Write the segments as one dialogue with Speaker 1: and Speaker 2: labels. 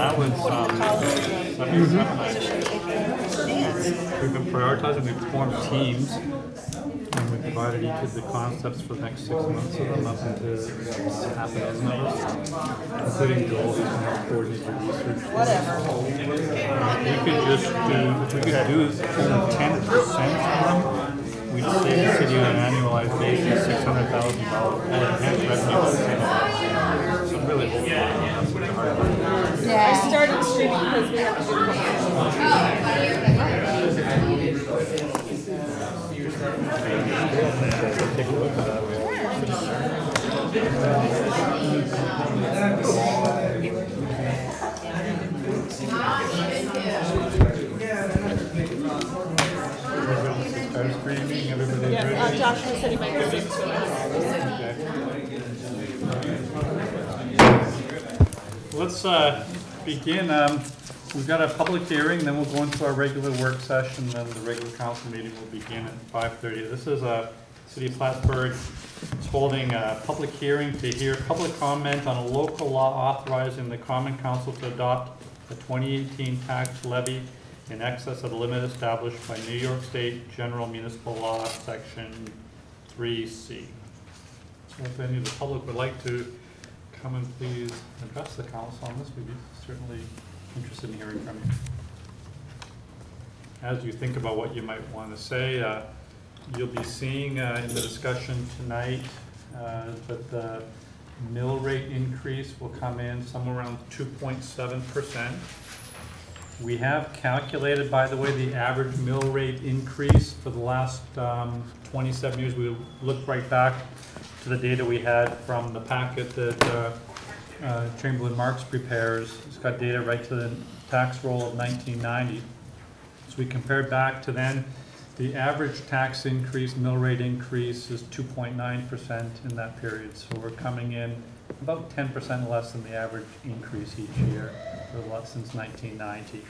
Speaker 1: that was we've been prioritizing. We've formed teams, and we divided each of the concepts for the next 6 months of them up into half a dozen of us, including goals and coordinated research.
Speaker 2: Whatever.
Speaker 1: We could just do, if we could do 10% of them, we'd save the city on an annualized basis $600,000 enhanced revenue. So I'm really hoping that's what the hard part is.
Speaker 2: Yeah. I started streaming because we have to do
Speaker 1: Take a look at that. Streaming, everybody's ready?
Speaker 2: Joshua said he might go.
Speaker 1: Let's begin. We've got a public hearing, then we'll go into our regular work session, then the regular council meeting will begin at 5:30. This is City of Plattsburgh is holding a public hearing to hear public comment on a local law authorizing the Common Council to adopt the 2018 tax levy in excess of the limit established by New York State General Municipal Law, Section 3C. So if any of the public would like to come and please address the council on this, we'd be certainly interested in hearing from you. As you think about what you might want to say, you'll be seeing in the discussion tonight that the mill rate increase will come in somewhere around 2.7%. We have calculated, by the way, the average mill rate increase for the last 27 years. We looked right back to the data we had from the packet that Chamberlain Marks prepares. It's got data right to the tax roll of 1990. So we compared back to then. The average tax increase, mill rate increase is 2.9% in that period. So we're coming in about 10% less than the average increase each year since 1990.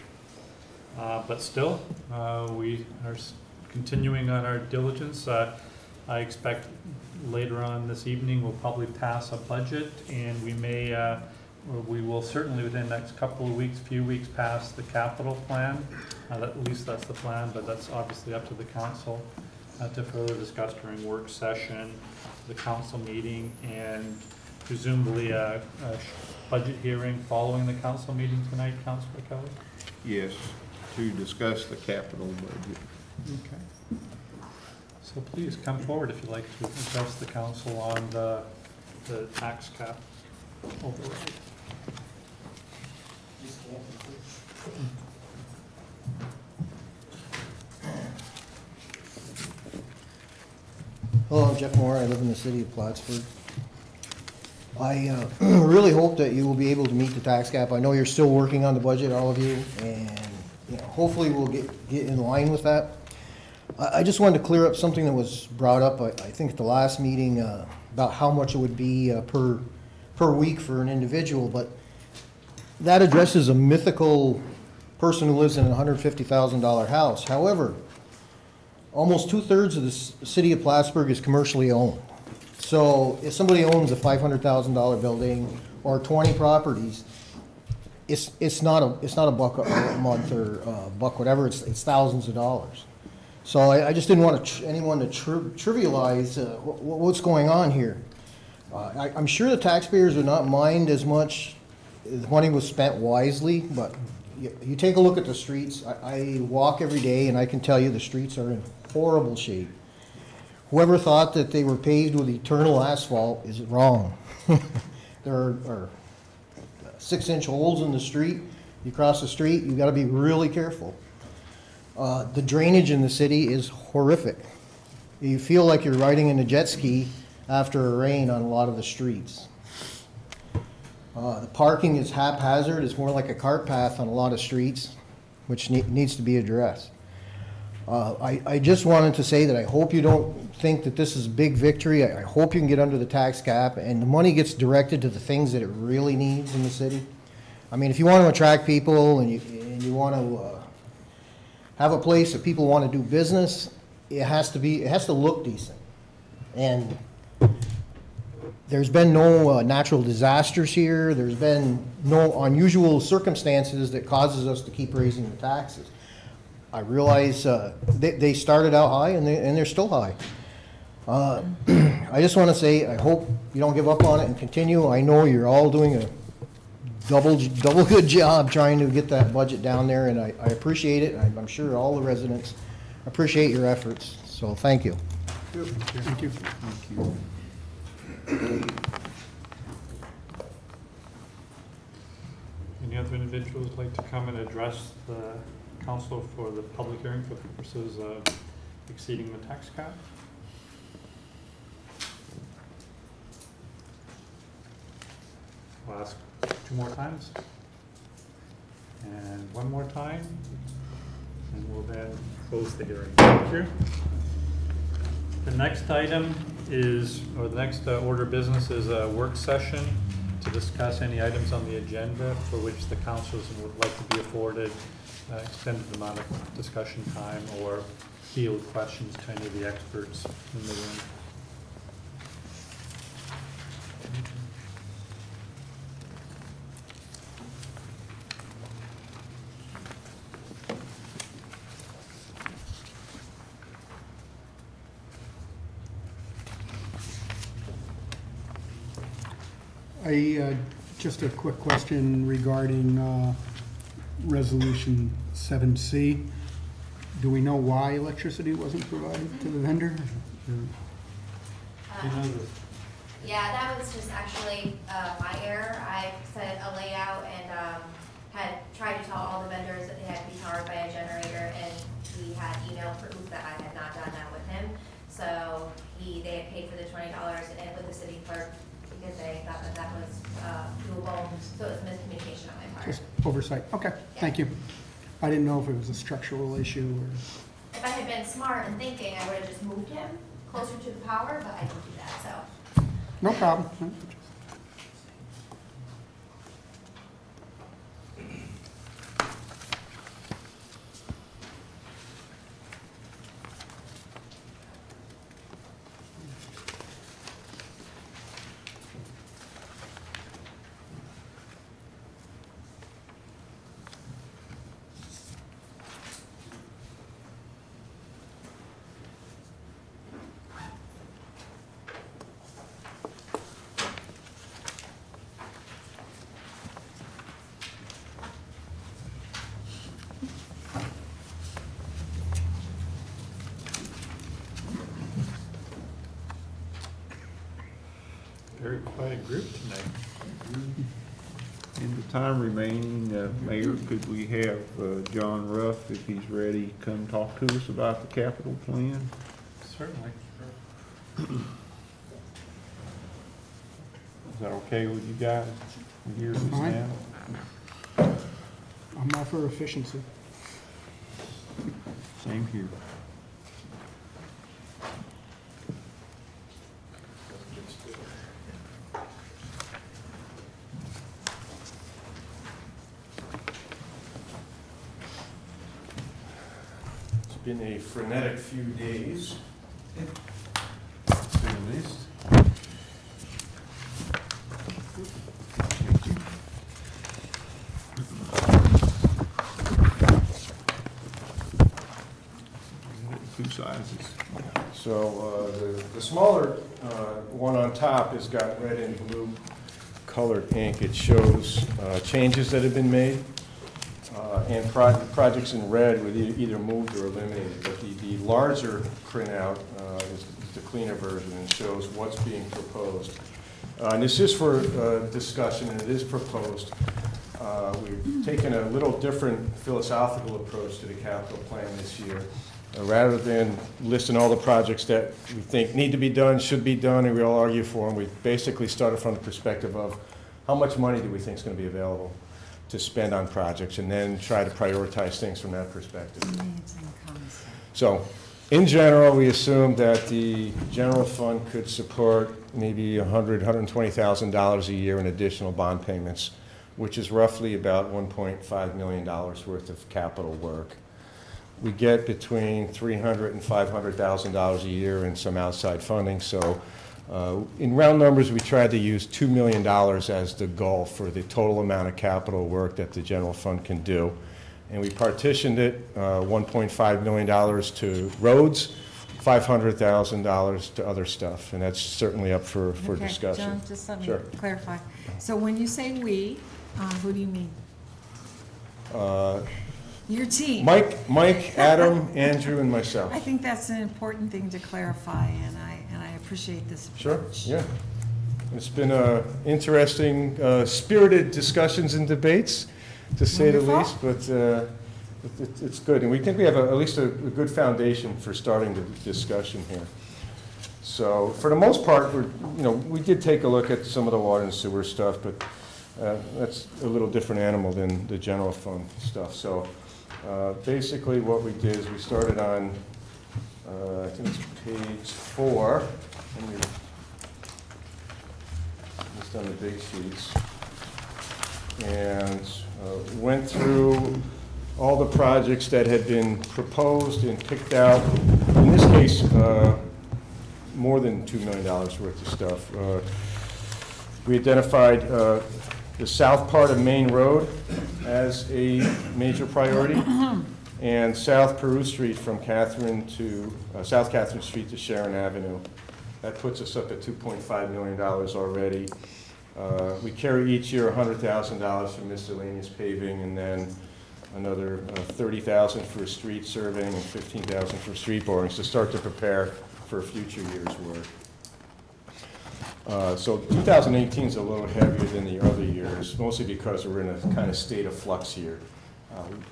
Speaker 1: But still, we are continuing on our diligence. I expect later on this evening we'll probably pass a budget, and we may, we will certainly within the next couple of weeks, few weeks, pass the capital plan. At least that's the plan, but that's obviously up to the council to further discuss during work session, the council meeting, and presumably a budget hearing following the council meeting tonight, Councilor Kelly?
Speaker 3: Yes, to discuss the capital budget.
Speaker 1: Okay. So please come forward if you'd like to address the council on the tax cap override.
Speaker 4: Hello, I'm Jeff Moore. I live in the city of Plattsburgh. I really hope that you will be able to meet the tax cap. I know you're still working on the budget, all of you, and hopefully we'll get in line with that. I just wanted to clear up something that was brought up, I think, at the last meeting about how much it would be per week for an individual, but that addresses a mythical person who lives in a $150,000 house. However, almost 2/3 of the city of Plattsburgh is commercially owned. So if somebody owns a $500,000 building or 20 properties, it's not a buck a month or a buck whatever. It's thousands of dollars. So I just didn't want anyone to trivialize what's going on here. I'm sure the taxpayers would not mind as much if the money was spent wisely, but you take a look at the streets. I walk every day, and I can tell you the streets are in horrible shape. Whoever thought that they were paved with eternal asphalt is wrong. There are 6-inch holes in the street. You cross the street, you've got to be really careful. The drainage in the city is horrific. You feel like you're riding in a jet ski after a rain on a lot of the streets. The parking is haphazard. It's more like a cart path on a lot of streets, which needs to be addressed. I just wanted to say that I hope you don't think that this is a big victory. I hope you can get under the tax cap and the money gets directed to the things that it really needs in the city. I mean, if you want to attract people and you want to have a place that people want to do business, it has to look decent. And there's been no natural disasters here. There's been no unusual circumstances that causes us to keep raising the taxes. I realize they started out high and they're still high. I just want to say, I hope you don't give up on it and continue. I know you're all doing a double good job trying to get that budget down there, and I appreciate it. I'm sure all the residents appreciate your efforts, so thank you.
Speaker 5: Thank you.
Speaker 3: Thank you.
Speaker 1: Any other individuals like to come and address the council for the public hearing for purposes of exceeding the tax cap? I'll ask 2 more times. And 1 more time. And we'll then close the hearing. Thank you. The next item is, or the next order of business is a work session to discuss any items on the agenda for which the councils would like to be afforded extended amount of discussion time or field questions to any of the experts in the room.
Speaker 5: Just a quick question regarding Resolution 7C. Do we know why electricity wasn't provided to the vendor?
Speaker 6: Yeah, that was just actually my error. I set a layout and had tried to tell all the vendors that they had to be powered by a generator, and he had emailed proof that I had not done that with him. So they had paid for the $20 and with the city clerk because they thought that that was doable. So it was miscommunication on my part.
Speaker 5: Just oversight. Okay, thank you. I didn't know if it was a structural issue or...
Speaker 6: If I had been smart and thinking, I would have just moved him closer to the power, but I didn't do that, so.
Speaker 5: No problem.
Speaker 1: Very quiet group tonight.
Speaker 3: In the time remaining, Mayor, could we have John Ruff, if he's ready, come talk to us about the capital plan?
Speaker 1: Certainly.
Speaker 3: Is that okay with you guys? Here we
Speaker 5: Fine.
Speaker 3: stand.
Speaker 5: I'm all for efficiency.
Speaker 3: Same here.
Speaker 7: Been a frenetic few days, to say the least.
Speaker 3: Two sizes.
Speaker 7: So the smaller one on top has got red and blue colored ink. It shows changes that have been made. And projects in red were either moved or eliminated. But the larger printout is the cleaner version and shows what's being proposed. And this is for discussion, and it is proposed. We've taken a little different philosophical approach to the capital plan this year. Rather than listing all the projects that we think need to be done, should be done, and we all argue for them, we basically started from the perspective of how much money do we think is going to be available to spend on projects, and then try to prioritize things from that perspective. So, in general, we assume that the general fund could support maybe $120,000 a year in additional bond payments, which is roughly about $1.5 million worth of capital work. We get between $300,000 and $500,000 a year in some outside funding, so In round numbers, we tried to use $2 million as the goal for the total amount of capital work that the general fund can do. And we partitioned it, $1.5 million to roads, $500,000 to other stuff, and that's certainly up for
Speaker 8: Okay,
Speaker 7: discussion.
Speaker 8: John, just let me
Speaker 7: Sure.
Speaker 8: clarify. So when you say "we," who do you mean? Your team.
Speaker 7: Mike, Adam, Andrew, and myself.
Speaker 8: I think that's an important thing to clarify, and I appreciate this
Speaker 7: Sure,
Speaker 8: approach.
Speaker 7: yeah. It's been interesting, spirited discussions and debates, to say the
Speaker 8: Wonderful.
Speaker 7: least, but it's good. And we think we have at least a good foundation for starting the discussion here. So for the most part, we did take a look at some of the water and sewer stuff, but that's a little different animal than the general fund stuff. So basically what we did is we started on, I think it's page 4. Just on the big sheets. And went through all the projects that had been proposed and picked out. In this case, more than $2 million worth of stuff. We identified the south part of Main Road as a major priority, and South Peru Street from Catherine to, South Catherine Street to Sharon Avenue. That puts us up at $2.5 million already. We carry each year $100,000 for miscellaneous paving, and then another $30,000 for street surveying and $15,000 for street borings to start to prepare for future years' work. So 2018 is a little heavier than the other years, mostly because we're in a kind of state of flux here.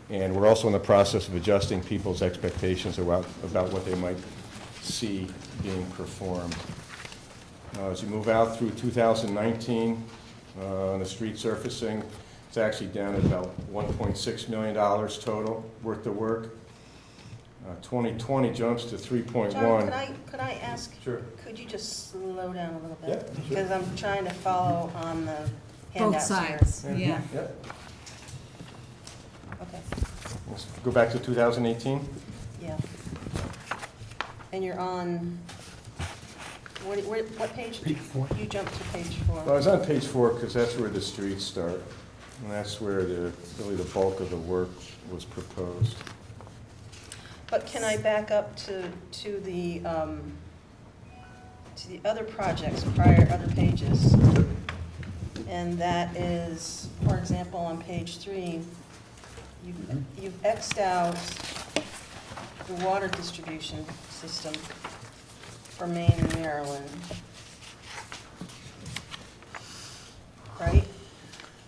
Speaker 7: And we're also in the process of adjusting people's expectations about what they might see being performed. As you move out through 2019, on the street surfacing, it's actually down at about $1.6 million total worth of work. 2020 jumps to 3.1.
Speaker 9: John, could I ask?
Speaker 7: Sure.
Speaker 9: Could you just slow down a little bit?
Speaker 7: Yeah, sure.
Speaker 9: Because I'm trying to follow on the
Speaker 8: Both
Speaker 9: handouts here.
Speaker 8: sides, yeah.
Speaker 7: Yep.
Speaker 9: Okay,
Speaker 7: Let's go back to 2018.
Speaker 9: yeah. And you're on, what page?
Speaker 5: Page 4.
Speaker 9: You jumped to page
Speaker 7: Well, I
Speaker 9: 4.
Speaker 7: was on page 4 because that's where the streets start. And that's where really the bulk of the work was proposed.
Speaker 9: But can I back up to the other projects, other pages? And that is, for example, on page 3, you've X'd out the water distribution system for Maine and Maryland. Right?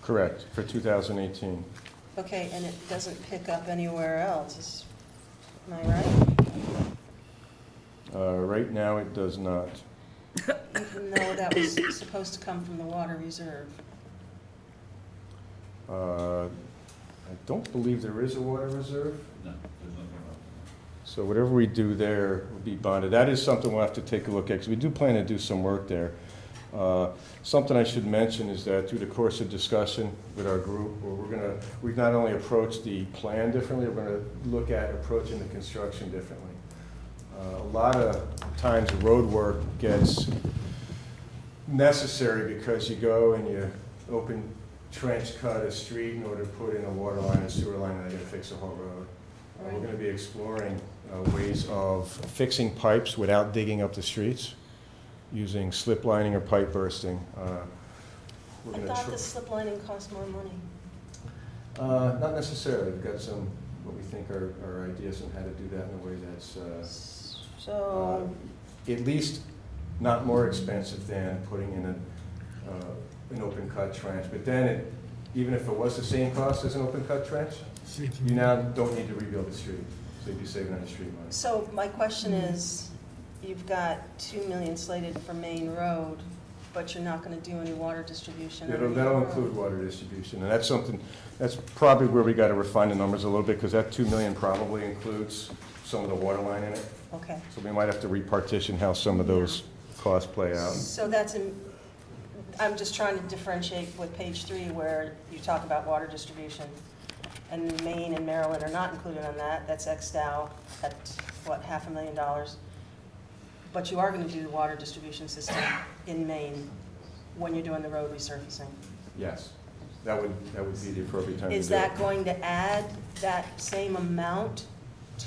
Speaker 7: Correct, for 2018.
Speaker 9: Okay, and it doesn't pick up anywhere else, am I right?
Speaker 7: Right now, it does not.
Speaker 9: Even though that was supposed to come from the water reserve.
Speaker 7: I don't believe there is a water reserve.
Speaker 10: No, there's nothing about that.
Speaker 7: So whatever we do there will be bonded. That is something we'll have to take a look at, because we do plan to do some work there. Something I should mention is that through the course of discussion with our group, we've not only approached the plan differently, we're going to look at approaching the construction differently. A lot of times road work gets necessary because you go and you open trench cut a street in order to put in a water line and sewer line, and then you gotta fix a whole road. We're going to be exploring ways of fixing pipes without digging up the streets, using slip lining or pipe bursting.
Speaker 9: I thought the slip lining cost more money.
Speaker 7: Not necessarily. We've got some, what we think are ideas on how to do that in a way that's
Speaker 9: So,
Speaker 7: at least not more expensive than putting in an open cut trench. But then, even if it was the same cost as an open cut trench, you now don't need to rebuild the street. So you'd be saving on the street money.
Speaker 9: so my question is, you've got 2 million slated for Main Road, but you're not gonna do any water distribution on Main
Speaker 7: That'll
Speaker 9: Road.
Speaker 7: include water distribution, and that's something, that's probably where we gotta refine the numbers a little bit, because that 2 million probably includes some of the water line in it.
Speaker 9: Okay,
Speaker 7: So we might have to repartition how some of those costs play out.
Speaker 9: so I'm just trying to differentiate with page 3 where you talk about water distribution. And Maine and Maryland are not included on that, that's X'd out at, what, $500,000? But you are gonna do the water distribution system in Maine when you're doing the road resurfacing.
Speaker 7: Yes, that would be the appropriate time to do it.
Speaker 9: Is that going to add that same amount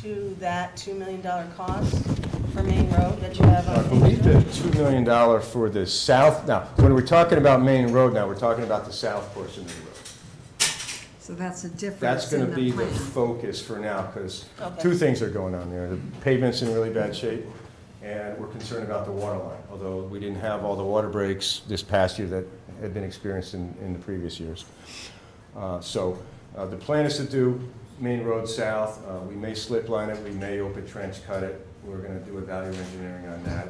Speaker 9: to that $2 million cost for Main Road that you have
Speaker 7: I
Speaker 9: on
Speaker 7: believe
Speaker 9: page
Speaker 7: the $2 million for the south, now, when we're talking about Main Road now, we're talking about the south portion of the road.
Speaker 8: So that's a difference
Speaker 7: That's
Speaker 8: in
Speaker 7: gonna
Speaker 8: the
Speaker 7: be the
Speaker 8: plan.
Speaker 7: focus for now, because
Speaker 9: Okay.
Speaker 7: two things are going on there. The pavement's in really bad shape, and we're concerned about the water line, although we didn't have all the water breaks this past year that had been experienced in the previous years. The plan is to do Main Road South. We may slip line it, we may open trench cut it. We're gonna do a value engineering on that,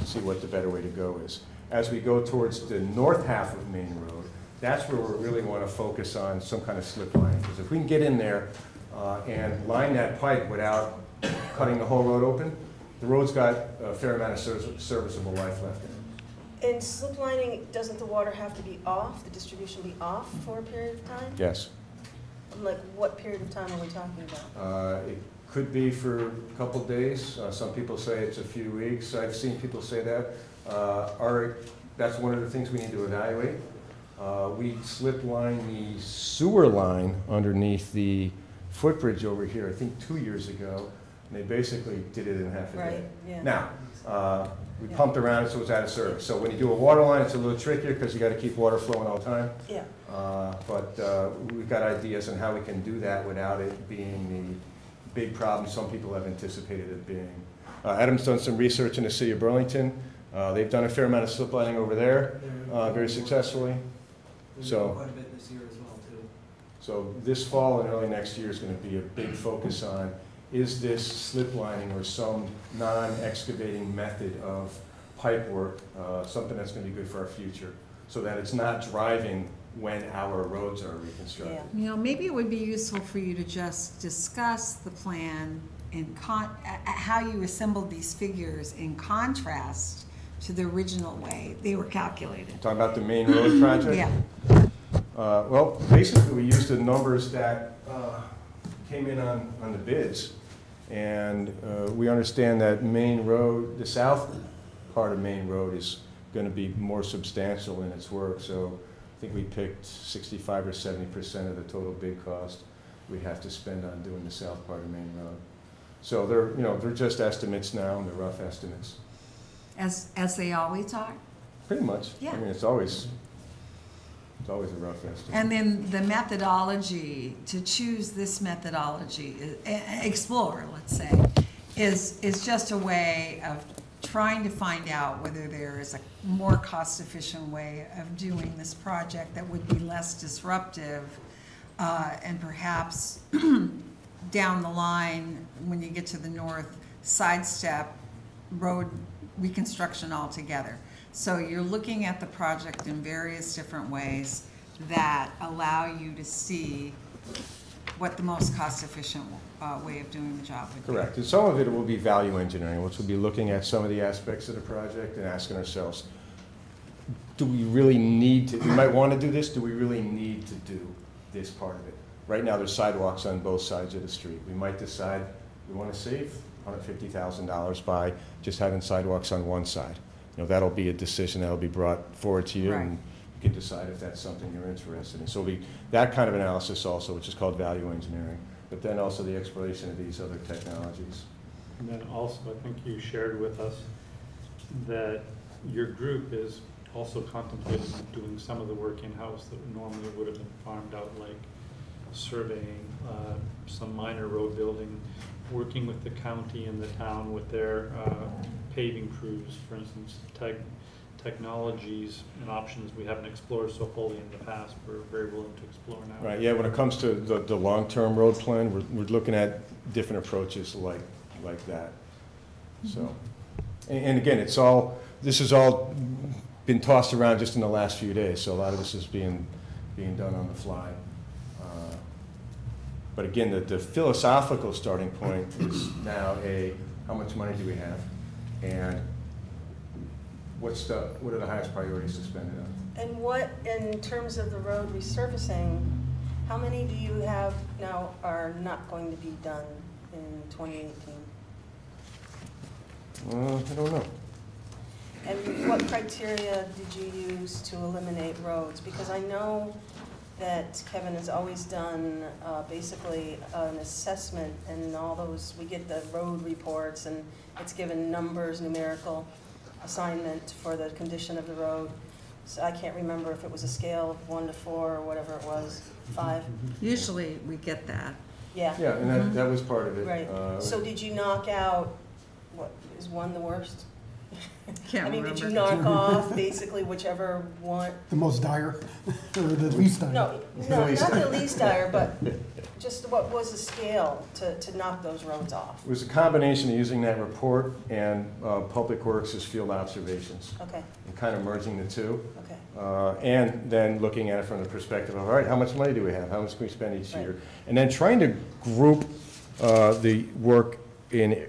Speaker 7: see what the better way to go is. As we go towards the north half of Main Road, that's where we really wanna focus on some kind of slip line. Because if we can get in there and line that pipe without cutting the whole road open, the road's got a fair amount of serviceable life left in it.
Speaker 9: In slip lining, doesn't the water have to be off, the distribution be off for a period of time?
Speaker 7: Yes.
Speaker 9: Like, what period of time are we talking about?
Speaker 7: It could be for a couple days. Some people say it's a few weeks. I've seen people say that. That's one of the things we need to evaluate. We slip line the sewer line underneath the footbridge over here, I think 2 years ago. And they basically did it in half a day.
Speaker 9: Right, yeah.
Speaker 7: Now, we pumped around it so it was out of service. So when you do a water line, it's a little trickier because you got to keep water flowing all the time.
Speaker 9: Yeah.
Speaker 7: But we've got ideas on how we can do that without it being the big problem some people have anticipated it being. Adam's done some research in the city of Burlington. They've done a fair amount of slip lining over there, very successfully. So,
Speaker 11: quite a bit this year as well, too.
Speaker 7: so this fall and early next year is going to be a big focus on, is this slip lining or some non-excavating method of pipe work something that's going to be good for our future, so that it's not driving when our roads are reconstructed.
Speaker 9: Yeah.
Speaker 8: You know, maybe it would be useful for you to just discuss the plan in how you assembled these figures in contrast to the original way they were calculated.
Speaker 7: Talking about the main road project?
Speaker 8: Yeah.
Speaker 7: Well, basically, we used the numbers that came in on the bids. And we understand that Main Road, the south part of Main Road is going to be more substantial in its work. So I think we picked 65 or 70% of the total bid cost we have to spend on doing the south part of Main Road. So they're just estimates now, and they're rough estimates.
Speaker 8: As they always are.
Speaker 7: Pretty much.
Speaker 8: Yeah.
Speaker 7: I mean, it's always a rough estimate.
Speaker 8: And then the methodology, to choose this methodology, explore, let's say, is just a way of trying to find out whether there is a more cost-efficient way of doing this project that would be less disruptive, and perhaps down the line, when you get to the north, sidestep road reconstruction altogether. So you're looking at the project in various different ways that allow you to see what the most cost-efficient way of doing the job would be.
Speaker 7: Correct. And some of it will be value engineering, which will be looking at some of the aspects of the project and asking ourselves, do we really need to, we might want to do this, do we really need to do this part of it? Right now, there's sidewalks on both sides of the street. We might decide we want to save $150,000 by just having sidewalks on one side. That'll be a decision that'll be brought forward to you,
Speaker 8: Right.
Speaker 7: and you can decide if that's something you're interested in. So it'll be that kind of analysis also, which is called value engineering, but then also the exploration of these other technologies.
Speaker 1: And then also, I think you shared with us that your group is also contemplating doing some of the work in-house that normally would have been farmed out, like surveying, some minor road building, working with the county and the town with their paving crews, for instance, technologies and options we haven't explored so fully in the past, we're very willing to explore now.
Speaker 7: Right, yeah, when it comes to the long-term road plan, we're looking at different approaches like that. So, and again, this has all been tossed around just in the last few days, so a lot of this is being done on the fly. But again, the philosophical starting point is now how much money do we have, and what are the highest priorities to spend it on?
Speaker 9: And what, in terms of the road resurfacing, how many do you have now are not going to be done in 2018?
Speaker 7: I don't know.
Speaker 9: And what criteria did you use to eliminate roads? Because I know that Kevin has always done basically an assessment, and all those, we get the road reports, and it's given numbers, numerical assignment for the condition of the road. So I can't remember if it was a scale of 1 to 4 or whatever it was, 5.
Speaker 8: Usually we get that.
Speaker 9: Yeah.
Speaker 7: Yeah, and that was part of it.
Speaker 9: Right. So did you knock out, what, is 1 the worst?
Speaker 8: Can't
Speaker 9: I mean, did you
Speaker 8: remember.
Speaker 9: knock off basically whichever one?
Speaker 5: The most dire, or the least dire?
Speaker 9: No, not the least dire, but just what was the scale to knock those roads off?
Speaker 7: It was a combination of using that report and Public Works' field observations,
Speaker 9: Okay,
Speaker 7: and kind of merging the two.
Speaker 9: okay.
Speaker 7: And then looking at it from the perspective of, all right, how much money do we have? How much can we spend each
Speaker 9: Right.
Speaker 7: year? And then trying to group the work in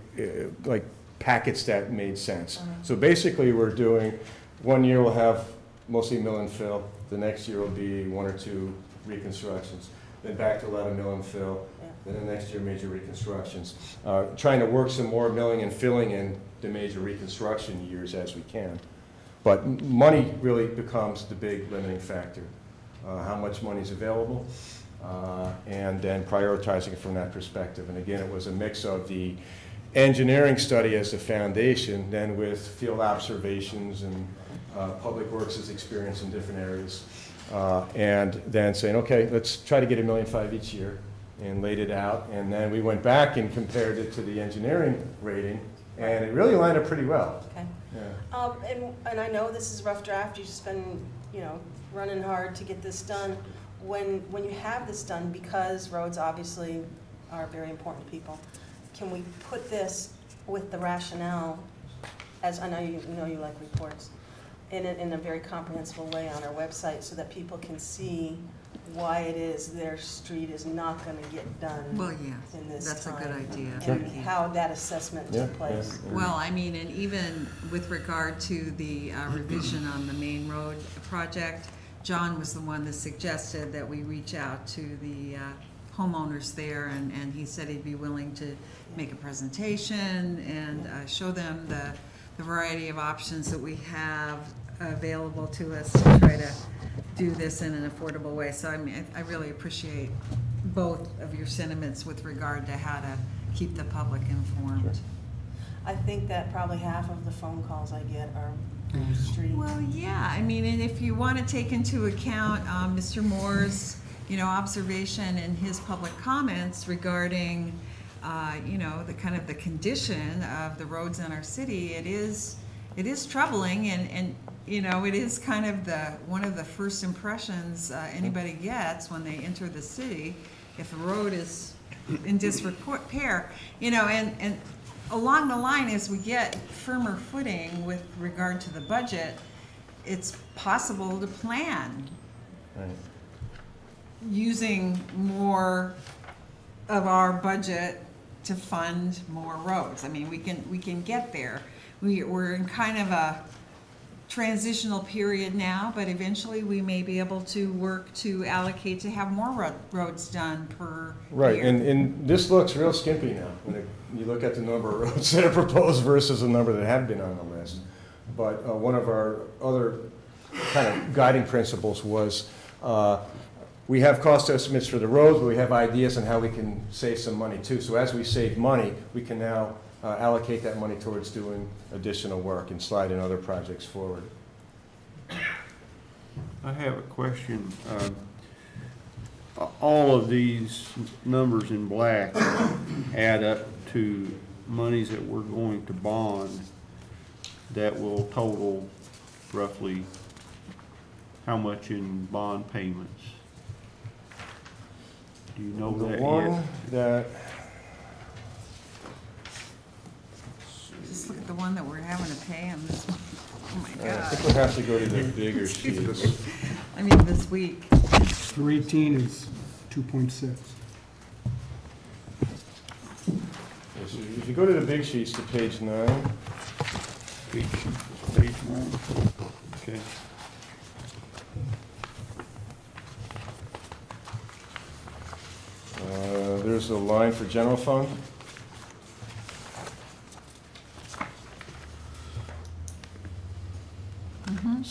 Speaker 7: like packets that made sense. So basically, we're doing, 1 year we'll have mostly mill and fill. The next year will be 1 or 2 reconstructions. Then back to a lot of mill and fill.
Speaker 9: Yeah.
Speaker 7: Then the next year, major reconstructions. Trying to work some more milling and filling in the major reconstruction years as we can. But money really becomes the big limiting factor. How much money is available, and then prioritizing it from that perspective. And again, it was a mix of the engineering study as the foundation, then with field observations and Public Works' experience in different areas. And then saying, okay, let's try to get $1.5 million each year, and laid it out. And then we went back and compared it to the engineering rating, and it really lined up pretty well.
Speaker 9: Okay.
Speaker 7: Yeah.
Speaker 9: And I know this is a rough draft, you've just been, running hard to get this done. When you have this done, because roads obviously are very important to people, can we put this with the rationale, as I know you like reports, in a very comprehensible way on our website, so that people can see why it is their street is not going to get done
Speaker 8: Well, yeah,
Speaker 9: in this
Speaker 8: that's a
Speaker 9: time,
Speaker 8: good idea.
Speaker 9: and
Speaker 8: Thank you.
Speaker 9: how that assessment
Speaker 7: Yeah,
Speaker 9: took place.
Speaker 7: yeah.
Speaker 8: Well, I mean, and even with regard to the revision on the main road project, John was the one that suggested that we reach out to the homeowners there, and he said he'd be willing to make a presentation and show them the variety of options that we have available to us to try to do this in an affordable way. So I mean, I really appreciate both of your sentiments with regard to how to keep the public informed.
Speaker 7: Sure.
Speaker 9: I think that probably half of the phone calls I get are street.
Speaker 8: Well, yeah, I mean, and if you want to take into account Mr. Moore's, observation and his public comments regarding, the kind of the condition of the roads in our city, it is troubling, and it is kind of one of the first impressions anybody gets when they enter the city, if a road is in disrepair, and along the line, as we get firmer footing with regard to the budget, it's possible to plan
Speaker 7: Right.
Speaker 8: using more of our budget to fund more roads. I mean, we can get there. We're in kind of a transitional period now, but eventually we may be able to work to allocate to have more roads done per
Speaker 7: Right,
Speaker 8: year.
Speaker 7: and this looks real skimpy now, when you look at the number of roads that are proposed versus the number that have been on the list. But one of our other kind of guiding principles was, we have cost estimates for the roads, but we have ideas on how we can save some money too. So as we save money, we can now allocate that money towards doing additional work and slide in other projects forward.
Speaker 3: I have a question. All of these numbers in black add up to monies that we're going to bond that will total roughly how much in bond payments? Do you know
Speaker 7: The
Speaker 3: that
Speaker 7: one
Speaker 3: yet?
Speaker 7: that,
Speaker 8: Just look at the one that we're having to pay on this one. Oh my
Speaker 7: I
Speaker 8: God.
Speaker 7: think we'll have to go to the bigger sheets.
Speaker 8: I mean, this week.
Speaker 5: 318 is 2.6.
Speaker 7: If you go to the big sheets to page 9,
Speaker 3: Page 1. Okay.
Speaker 7: there's a line for general fund.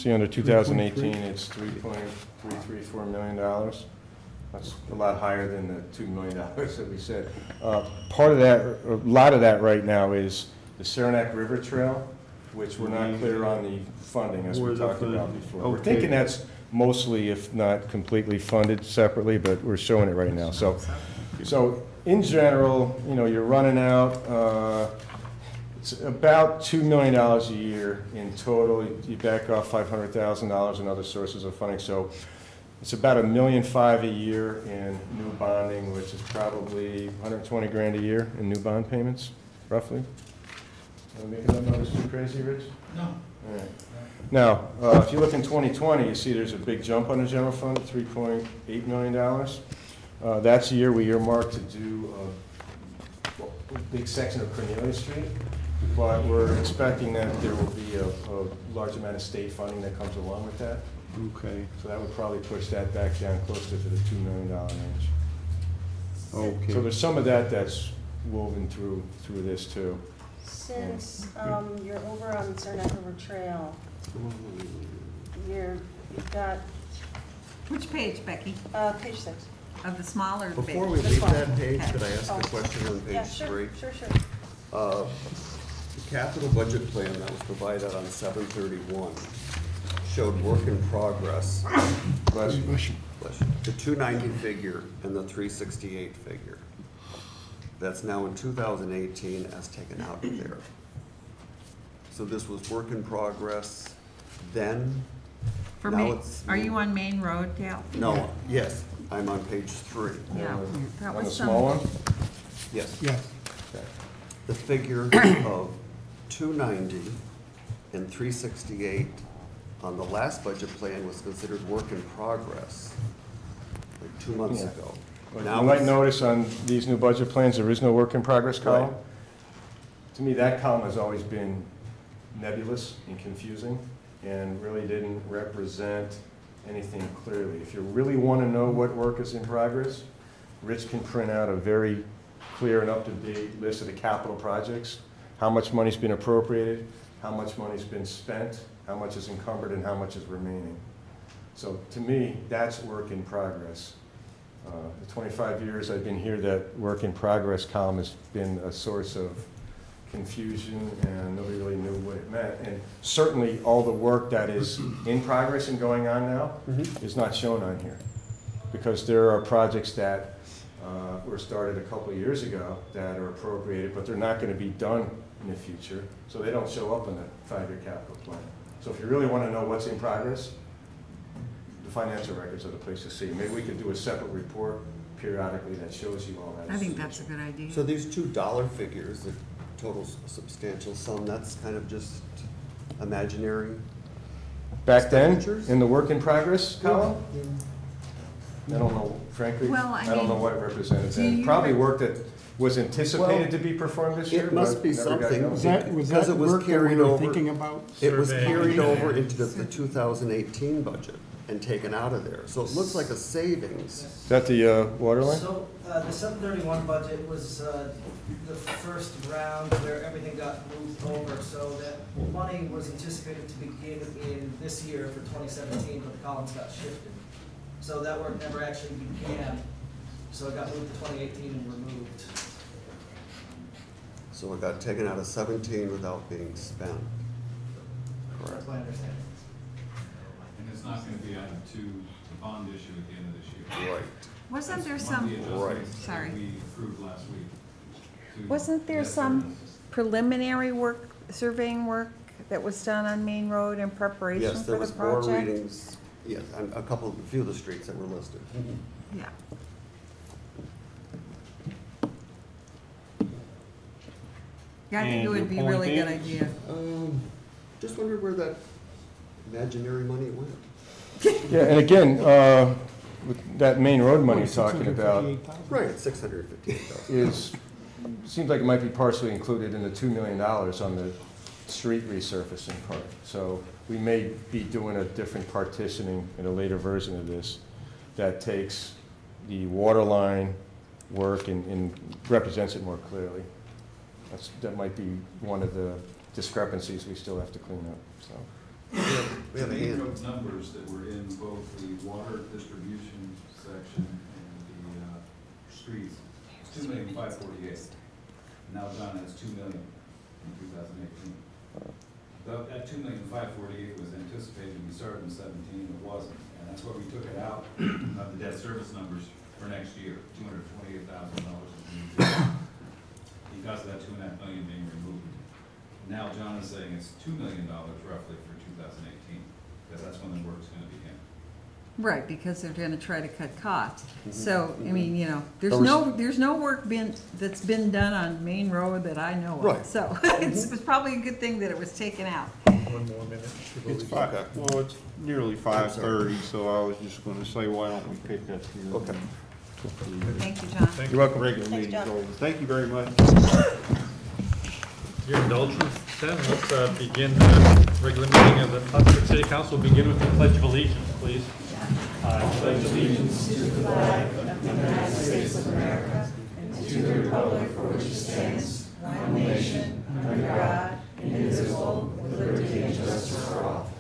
Speaker 7: See, under 2018, it's $3.334 million. That's a lot higher than the $2 million that we said. Part of that, a lot of that right now is the Saranac River Trail, which we're not clear on the funding, as we talked about before. We're thinking that's mostly, if not completely funded separately, but we're showing it right now. So in general, you know, you're running out, it's about $2 million a year in total. You back off $500,000 in other sources of funding. So it's about $1.5 million a year in new bonding, which is probably 120 grand a year in new bond payments, roughly. Am I making that numbers too crazy, Rich? No. All right. Now, if you look in 2020, you see there's a big jump on the general fund, $3.8 million. That's the year we earmarked to do a big section of Cornelia Street, but we're expecting that there will be a large amount of state funding that comes along with that.
Speaker 3: Okay.
Speaker 7: So that would probably push that back down closer to the $2 million range.
Speaker 3: Okay.
Speaker 7: So there's some of that that's woven through this too.
Speaker 9: Since you're over on Saranac River Trail, you've got
Speaker 8: Which page, Becky?
Speaker 9: page 6.
Speaker 8: Of the smaller page?
Speaker 11: Before we leave that page, could I ask a question on
Speaker 9: Yeah,
Speaker 11: page
Speaker 9: sure,
Speaker 11: 3?
Speaker 9: sure.
Speaker 11: The capital budget plan that was provided on 7/31 showed work in progress.
Speaker 7: Bless you.
Speaker 11: The 290 figure and the 368 figure. That's now in 2018 as taken out of there. So this was work in progress then?
Speaker 8: For
Speaker 11: Now
Speaker 8: me,
Speaker 11: it's-
Speaker 8: are you on Main Road, Dale?
Speaker 11: No, yes, I'm on page 3.
Speaker 8: Yeah, that
Speaker 7: On the
Speaker 8: was
Speaker 7: small
Speaker 8: some,
Speaker 7: one?
Speaker 11: Yes.
Speaker 5: Yes.
Speaker 7: Okay.
Speaker 11: The figure of 290 and 368 on the last budget plan was considered work in progress, like 2 months
Speaker 7: Yeah.
Speaker 11: ago.
Speaker 7: You
Speaker 11: Now
Speaker 7: might
Speaker 11: it's-
Speaker 7: notice on these new budget plans, there is no work in progress column.
Speaker 11: Right.
Speaker 7: To me, that column has always been nebulous and confusing and really didn't represent anything clearly. If you really want to know what work is in progress, Rich can print out a very clear and up-to-date list of the capital projects, how much money's been appropriated, how much money's been spent, how much is encumbered, and how much is remaining. So to me, that's work in progress. The 25 years I've been here, that work in progress column has been a source of confusion, and nobody really knew what it meant. And certainly, all the work that is in progress and going on now is not shown on here, because there are projects that were started a couple of years ago that are appropriated, but they're not going to be done in the future, so they don't show up in the 5-year capital plan. So if you really want to know what's in progress, the financial records are the place to see. Maybe we could do a separate report periodically that shows you all that.
Speaker 8: I think that's a good idea.
Speaker 11: So these two dollar figures, the total substantial sum, that's kind of just imaginary?
Speaker 7: Back then,
Speaker 11: expenditures?
Speaker 7: in the work in progress column, I don't know, frankly,
Speaker 8: Well, I
Speaker 7: I don't know
Speaker 8: mean,
Speaker 7: what it represented
Speaker 8: do
Speaker 7: then.
Speaker 8: you
Speaker 7: Probably
Speaker 8: re-
Speaker 7: work that was anticipated to be performed this year,
Speaker 11: It must
Speaker 7: but
Speaker 11: be
Speaker 7: never got
Speaker 11: something.
Speaker 7: done.
Speaker 5: Was that
Speaker 11: Because
Speaker 5: work
Speaker 11: it was
Speaker 5: that we
Speaker 11: carried
Speaker 5: were
Speaker 11: over.
Speaker 5: thinking about?
Speaker 11: It was
Speaker 1: Survey.
Speaker 11: carried over into the 2018 budget and taken out of there. So it looks like a savings.
Speaker 7: Is that the water line?
Speaker 12: So, the 731 budget was the first round where everything got moved over, so that money was anticipated to begin in this year for 2017, but the columns got shifted. So that work never actually began, so it got moved to 2018 and removed.
Speaker 11: So it got taken out of 17 without being spent.
Speaker 12: That's my understanding.
Speaker 10: And it's not gonna be added to the bond issue at the end of this year.
Speaker 11: Right.
Speaker 8: Wasn't there
Speaker 10: That's one of the
Speaker 8: some,
Speaker 10: adjustments that
Speaker 8: Sorry.
Speaker 10: we approved last week. to
Speaker 8: wasn't there
Speaker 10: debt
Speaker 8: some
Speaker 10: service.
Speaker 8: preliminary work, surveying work that was done on Main Road in preparation
Speaker 11: Yes,
Speaker 8: for
Speaker 11: there
Speaker 8: the
Speaker 11: was more
Speaker 8: project?
Speaker 11: readings, yes, and a few of the streets that were listed.
Speaker 8: Yeah. Yeah, I think
Speaker 3: And
Speaker 8: it would
Speaker 3: your
Speaker 8: be a
Speaker 3: point
Speaker 8: really good
Speaker 3: is?
Speaker 8: idea.
Speaker 11: Just wondered where that imaginary money went.
Speaker 7: Yeah, and again, with that main road money you're talking about
Speaker 11: Right, it's 658,000.
Speaker 7: is, seems like it might be partially included in the $2 million on the street resurfacing part. So we may be doing a different partitioning in a later version of this that takes the water line work and represents it more clearly. That might be one of the discrepancies we still have to clean up, so.
Speaker 11: We have a
Speaker 10: main
Speaker 11: hand.
Speaker 10: road numbers that were in both the water distribution section and the streets, 2,548,000. Now John has 2 million in 2018. That 2,548,000 was anticipated to be started in 17, it wasn't, and that's why we took it out of the debt service numbers for next year, $228,000 because of that 2.5 million being removed. Now John is saying it's $2 million roughly for 2018, because that's when the work's going to begin.
Speaker 8: Right, because they're gonna try to cut costs. So, I mean, you know,
Speaker 3: So we're
Speaker 8: there's no work that's been done on Main Road that I know of.
Speaker 3: Right.
Speaker 8: So, it's probably a good thing that it was taken out.
Speaker 1: 1 more minute.
Speaker 3: It's well, it's nearly 5:30, so I was just gonna say, why don't we pick up here?
Speaker 11: Okay.
Speaker 8: Thank you, John.
Speaker 1: Thank
Speaker 3: You're welcome. Regular
Speaker 9: Thanks,
Speaker 3: meeting's
Speaker 9: John.
Speaker 3: over. Thank you very much.
Speaker 1: Your indulgence, then, let's begin the regular meeting of the Plattsburgh City Council. We'll begin with the Pledge of Allegiance, please. I pledge allegiance to the flag of the United States of America and to the republic for which it stands, one nation, under God, indivisible, with liberty and justice for all.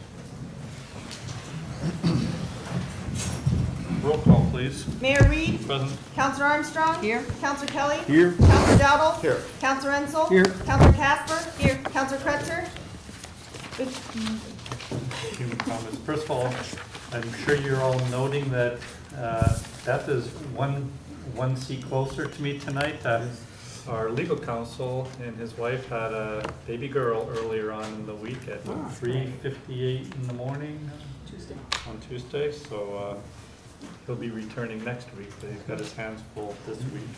Speaker 1: Roll call, please.
Speaker 2: Mayor Reed,
Speaker 1: Present.
Speaker 2: Counselor Armstrong.
Speaker 8: Here.
Speaker 2: Counselor Kelly.
Speaker 3: Here.
Speaker 2: Counselor Dowdle.
Speaker 11: Here.
Speaker 2: Counselor Ensel.
Speaker 5: Here.
Speaker 2: Counselor Casper. Here. Counselor Kretzer.
Speaker 1: Human comments. First of all, I'm sure you're all noting that Beth is one seat closer to me tonight. Our legal counsel and his wife had a baby girl earlier on in the week at 3:58 in the morning on Tuesday. So he'll be returning next week, but he's got his hands full this week.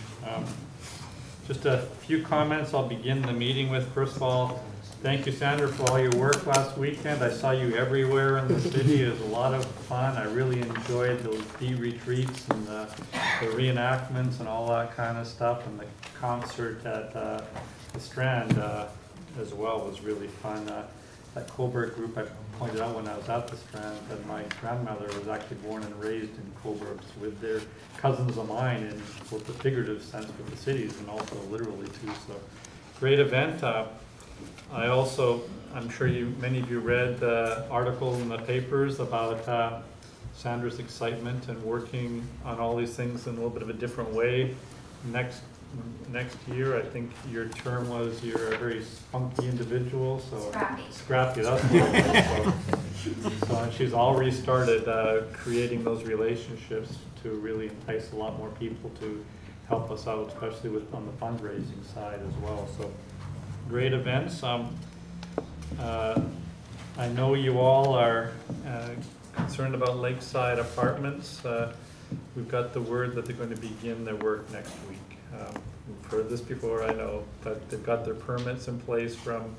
Speaker 1: Just a few comments I'll begin the meeting with. First of all, thank you, Sandra, for all your work last weekend. I saw you everywhere in the city. It was a lot of fun. I really enjoyed those bee retreats and the reenactments and all that kind of stuff. And the concert at the Strand as well was really fun. That Coburg group I pointed out when I was at the Strand, that my grandmother was actually born and raised in Coburg with their cousins of mine in both the figurative sense with the cities and also literally too. So great event. I also, I'm sure many of you read the article in the papers about Sandra's excitement and working on all these things in a little bit of a different way. Next year, I think your term was you're a very spunky individual, so scrappy. That's what so she's already started creating those relationships to really entice a lot more people to help us out, especially on the fundraising side as well. So great events. I know you all are concerned about Lakeside Apartments. We've got the word that they're going to begin their work next week. We've heard this before, I know, but they've got their permits in place from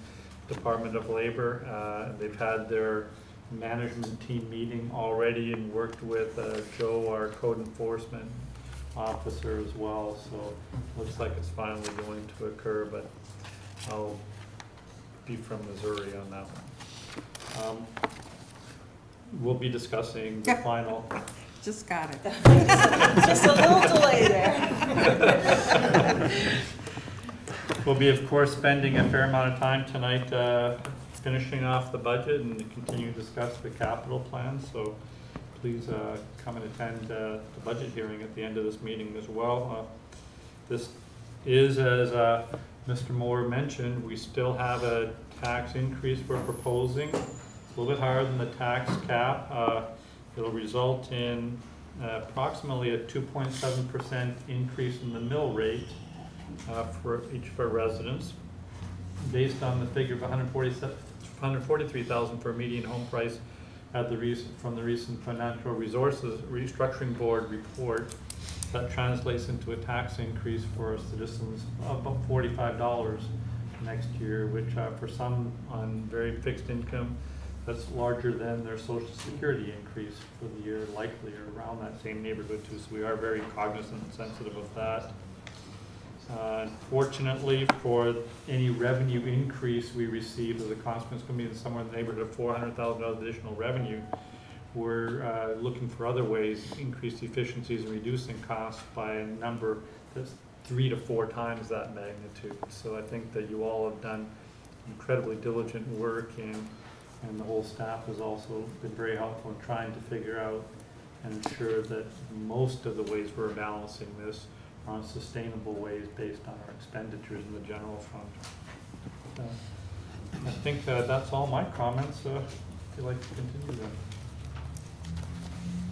Speaker 1: Department of Labor. They've had their management team meeting already and worked with Joe, our code enforcement officer, as well. So looks like it's finally going to occur, but I'll be from Missouri on that one. We'll be discussing the final.
Speaker 8: Just got it.
Speaker 9: Just a little delay there.
Speaker 1: We'll be, of course, spending a fair amount of time tonight finishing off the budget and continue to discuss the capital plan. So please come and attend the budget hearing at the end of this meeting as well. This is, as Mr. Moore mentioned, we still have a tax increase we're proposing. It's a little bit higher than the tax cap. It'll result in approximately a 2.7% increase in the mill rate for each of our residents, based on the figure of $143,000 for a median home price at from the recent Financial Resources Restructuring Board report. That translates into a tax increase for our citizens of about $45 next year, which for some on very fixed income, that's larger than their Social Security increase for the year, likely around that same neighborhood too. So we are very cognizant and sensitive of that. Unfortunately, for any revenue increase we receive as a consequence, going to be somewhere in the neighborhood of $400,000 additional revenue. We're looking for other ways to increase efficiencies and reducing costs by a number that's 3 to 4 times that magnitude. So I think that you all have done incredibly diligent work in And the whole staff has also been very helpful in trying to figure out and ensure that most of the ways we're balancing this are on sustainable ways based on our expenditures in the general fund. I think that's all my comments. If you'd like to continue then.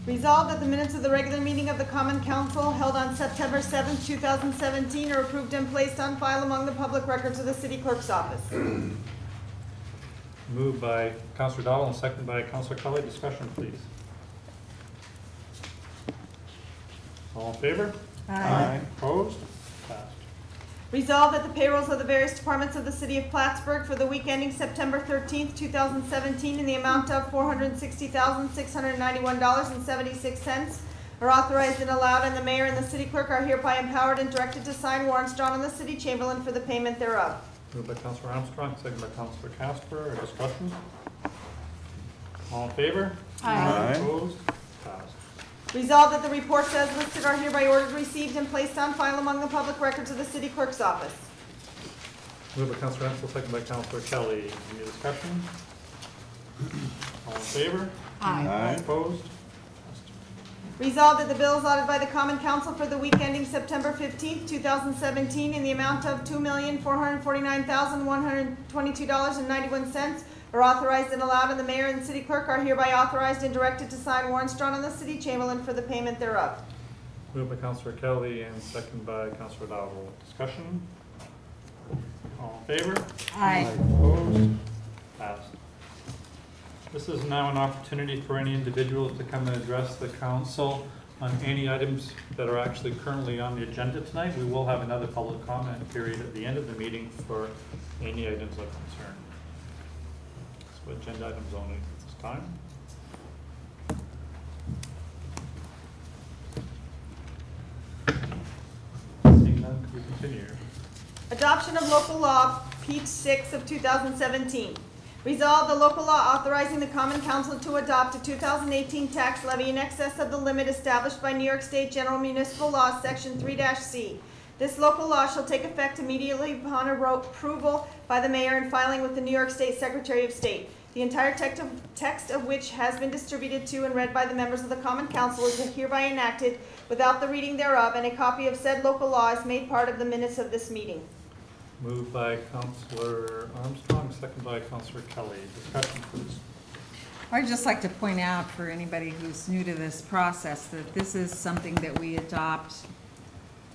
Speaker 2: Resolved that the minutes of the regular meeting of the Common Council held on September 7th, 2017 are approved and placed on file among the public records of the city clerk's office.
Speaker 1: Moved by Councilor Dowdle and seconded by Councilor Kelly. Discussion, please. All in favor?
Speaker 8: Aye.
Speaker 1: Opposed? Passed.
Speaker 2: Resolved that the payrolls of the various departments of the city of Plattsburgh for the week ending September 13th, 2017 in the amount of $460,691.76 are authorized and allowed, and the mayor and the city clerk are hereby empowered and directed to sign warrants drawn on the city chamberlain for the payment thereof.
Speaker 1: Moved by Councilor Armstrong, seconded by Councilor Casper. Or discussion? All in favor?
Speaker 3: Aye.
Speaker 1: Opposed? Passed.
Speaker 2: Resolved that the reports as listed are hereby ordered, received, and placed on file among the public records of the city clerk's office.
Speaker 1: Moved by Councilor Ansel, seconded by Councilor Kelly. Any discussion? All in favor?
Speaker 8: Aye.
Speaker 1: Opposed?
Speaker 2: Resolved that the bills allotted by the Common Council for the week ending September 15th, 2017 in the amount of $2,449,122.91 are authorized and allowed, and the mayor and the city clerk are hereby authorized and directed to sign warrants drawn on the city chamberlain for the payment thereof.
Speaker 1: Moved by Councilor Kelly and seconded by Councilor Dowdle. Discussion? All in favor?
Speaker 8: Aye.
Speaker 1: Opposed? Passed. This is now an opportunity for any individuals to come and address the council on any items that are actually currently on the agenda tonight. We will have another public comment period at the end of the meeting for any items of concern. So agenda items only at this time. Seeing none, could we continue?
Speaker 2: Adoption of local law, P 6 of 2017. Resolved, the local law authorizing the Common Council to adopt a 2018 tax levy in excess of the limit established by New York State General Municipal Law, Section 3-C. This local law shall take effect immediately upon approval by the mayor and filing with the New York State Secretary of State. The entire text of which has been distributed to and read by the members of the Common Council is hereby enacted without the reading thereof, and a copy of said local law is made part of the minutes of this meeting.
Speaker 1: Moved by Councilor Armstrong, seconded by Councilor Kelly. Discussion, please.
Speaker 8: I'd just like to point out for anybody who's new to this process that this is something that we adopt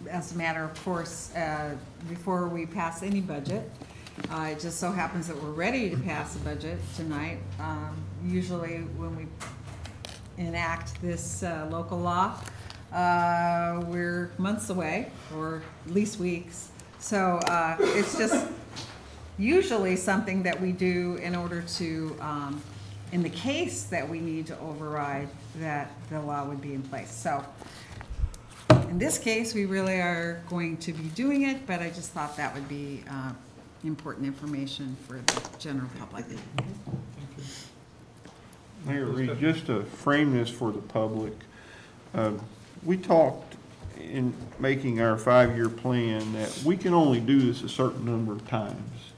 Speaker 8: as a matter of course before we pass any budget. It just so happens that we're ready to pass a budget tonight. Usually when we enact this local law, we're months away, or at least weeks. So it's just usually something that we do in order to, in the case that we need to override, that the law would be in place. So in this case, we really are going to be doing it, but I just thought that would be important information for the general public.
Speaker 3: Mayor Reed, just to frame this for the public, we talked in making our 5-year plan that we can only do this a certain number of times.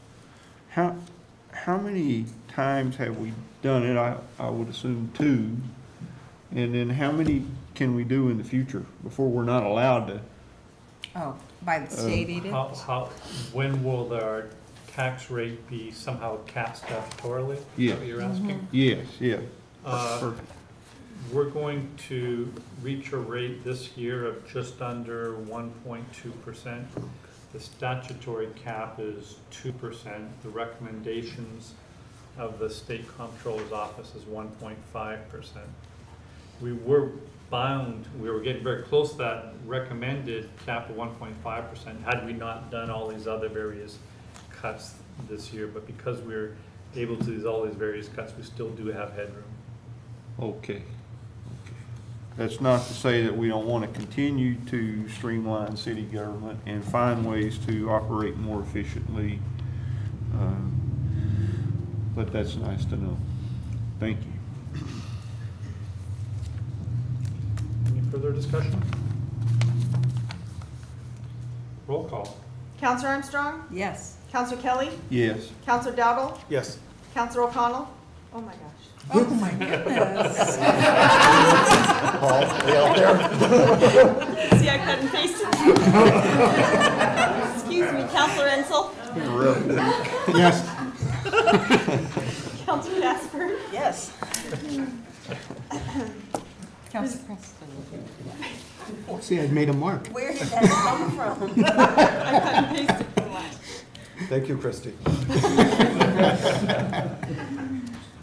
Speaker 3: How many times have we done it? I would assume 2. And then how many can we do in the future before we're not allowed to?
Speaker 8: Oh, by the state edict?
Speaker 1: When will our tax rate be somehow capped statutorily? Is
Speaker 3: Yeah.
Speaker 1: that what you're asking?
Speaker 3: Yes, yeah. Perfect.
Speaker 1: We're going to reach a rate this year of just under 1.2%. The statutory cap is 2%. The recommendations of the state comptroller's office is 1.5%. We were bound, we were getting very close to that recommended cap of 1.5% had we not done all these other various cuts this year. But because we're able to do all these various cuts, we still do have headroom.
Speaker 3: Okay. That's not to say that we don't want to continue to streamline city government and find ways to operate more efficiently. But that's nice to know. Thank you.
Speaker 1: Any further discussion? Roll call.
Speaker 2: Counselor Armstrong?
Speaker 8: Yes.
Speaker 2: Counselor Kelly?
Speaker 3: Yes.
Speaker 2: Counselor Dowdle?
Speaker 1: Yes.
Speaker 2: Counselor O'Connell? Oh my gosh.
Speaker 8: Oh, my goodness.
Speaker 3: Paul, are you out there?
Speaker 2: See, I cut and pasted. Excuse me, Counselor Ensel,
Speaker 5: Yes.
Speaker 2: Counselor Casper,
Speaker 9: Yes.
Speaker 8: Council Preston.
Speaker 5: See, I made a mark.
Speaker 9: Where did that come from?
Speaker 2: I cut and pasted for the last.
Speaker 11: Thank you, Christie.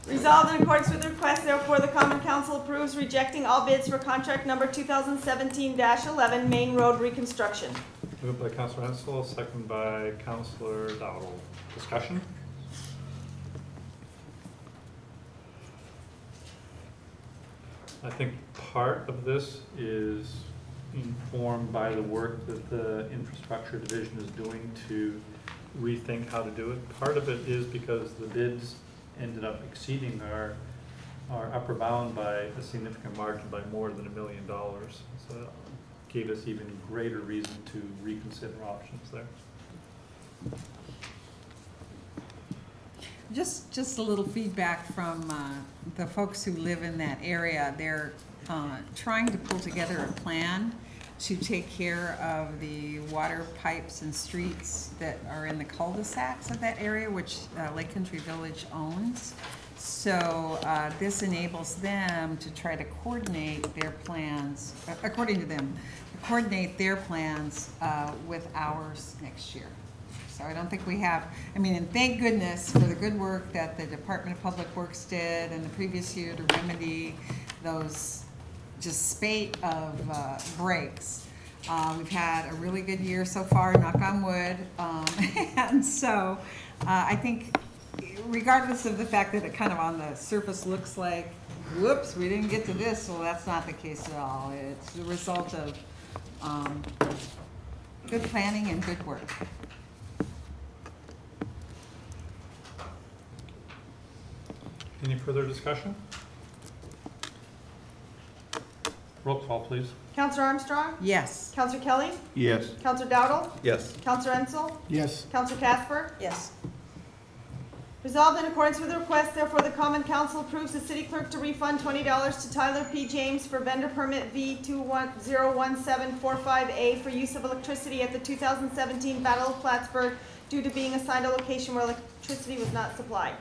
Speaker 2: Resolved in accordance with the request, therefore, the Common Council approves rejecting all bids for contract number 2017-11 Main Road reconstruction.
Speaker 1: Moved by Counselor Hensel, second by Counselor Dowdle. Discussion? I think part of this is informed by the work that the Infrastructure Division is doing to rethink how to do it. Part of it is because the bids ended up exceeding our upper bound by a significant margin, by more than $1 million. So it gave us even greater reason to reconsider options there.
Speaker 8: Just a little feedback from the folks who live in that area. They're trying to pull together a plan to take care of the water pipes and streets that are in the cul-de-sacs of that area, which Lake Country Village owns. So this enables them to try to coordinate their plans, according to them, coordinate their plans with ours next year. So I don't think we have, I mean, and thank goodness for the good work that the Department of Public Works did in the previous year to remedy those just spate of breaks. We've had a really good year so far, knock on wood. And so I think regardless of the fact that it kind of on the surface looks like, whoops, we didn't get to this, well, that's not the case at all. It's the result of good planning and good work.
Speaker 1: Any further discussion? Roll call, please.
Speaker 2: Counselor Armstrong?
Speaker 8: Yes.
Speaker 2: Counselor Kelly?
Speaker 3: Yes.
Speaker 2: Counselor Dowdle?
Speaker 11: Yes.
Speaker 2: Counselor Ensel?
Speaker 5: Yes.
Speaker 2: Counselor Casper?
Speaker 9: Yes.
Speaker 2: Resolved in accordance with the request, therefore, the Common Council approves the city clerk to refund $20 to Tyler P. James for vendor permit V201745A for use of electricity at the 2017 Battle of Plattsburgh due to being assigned a location where electricity was not supplied.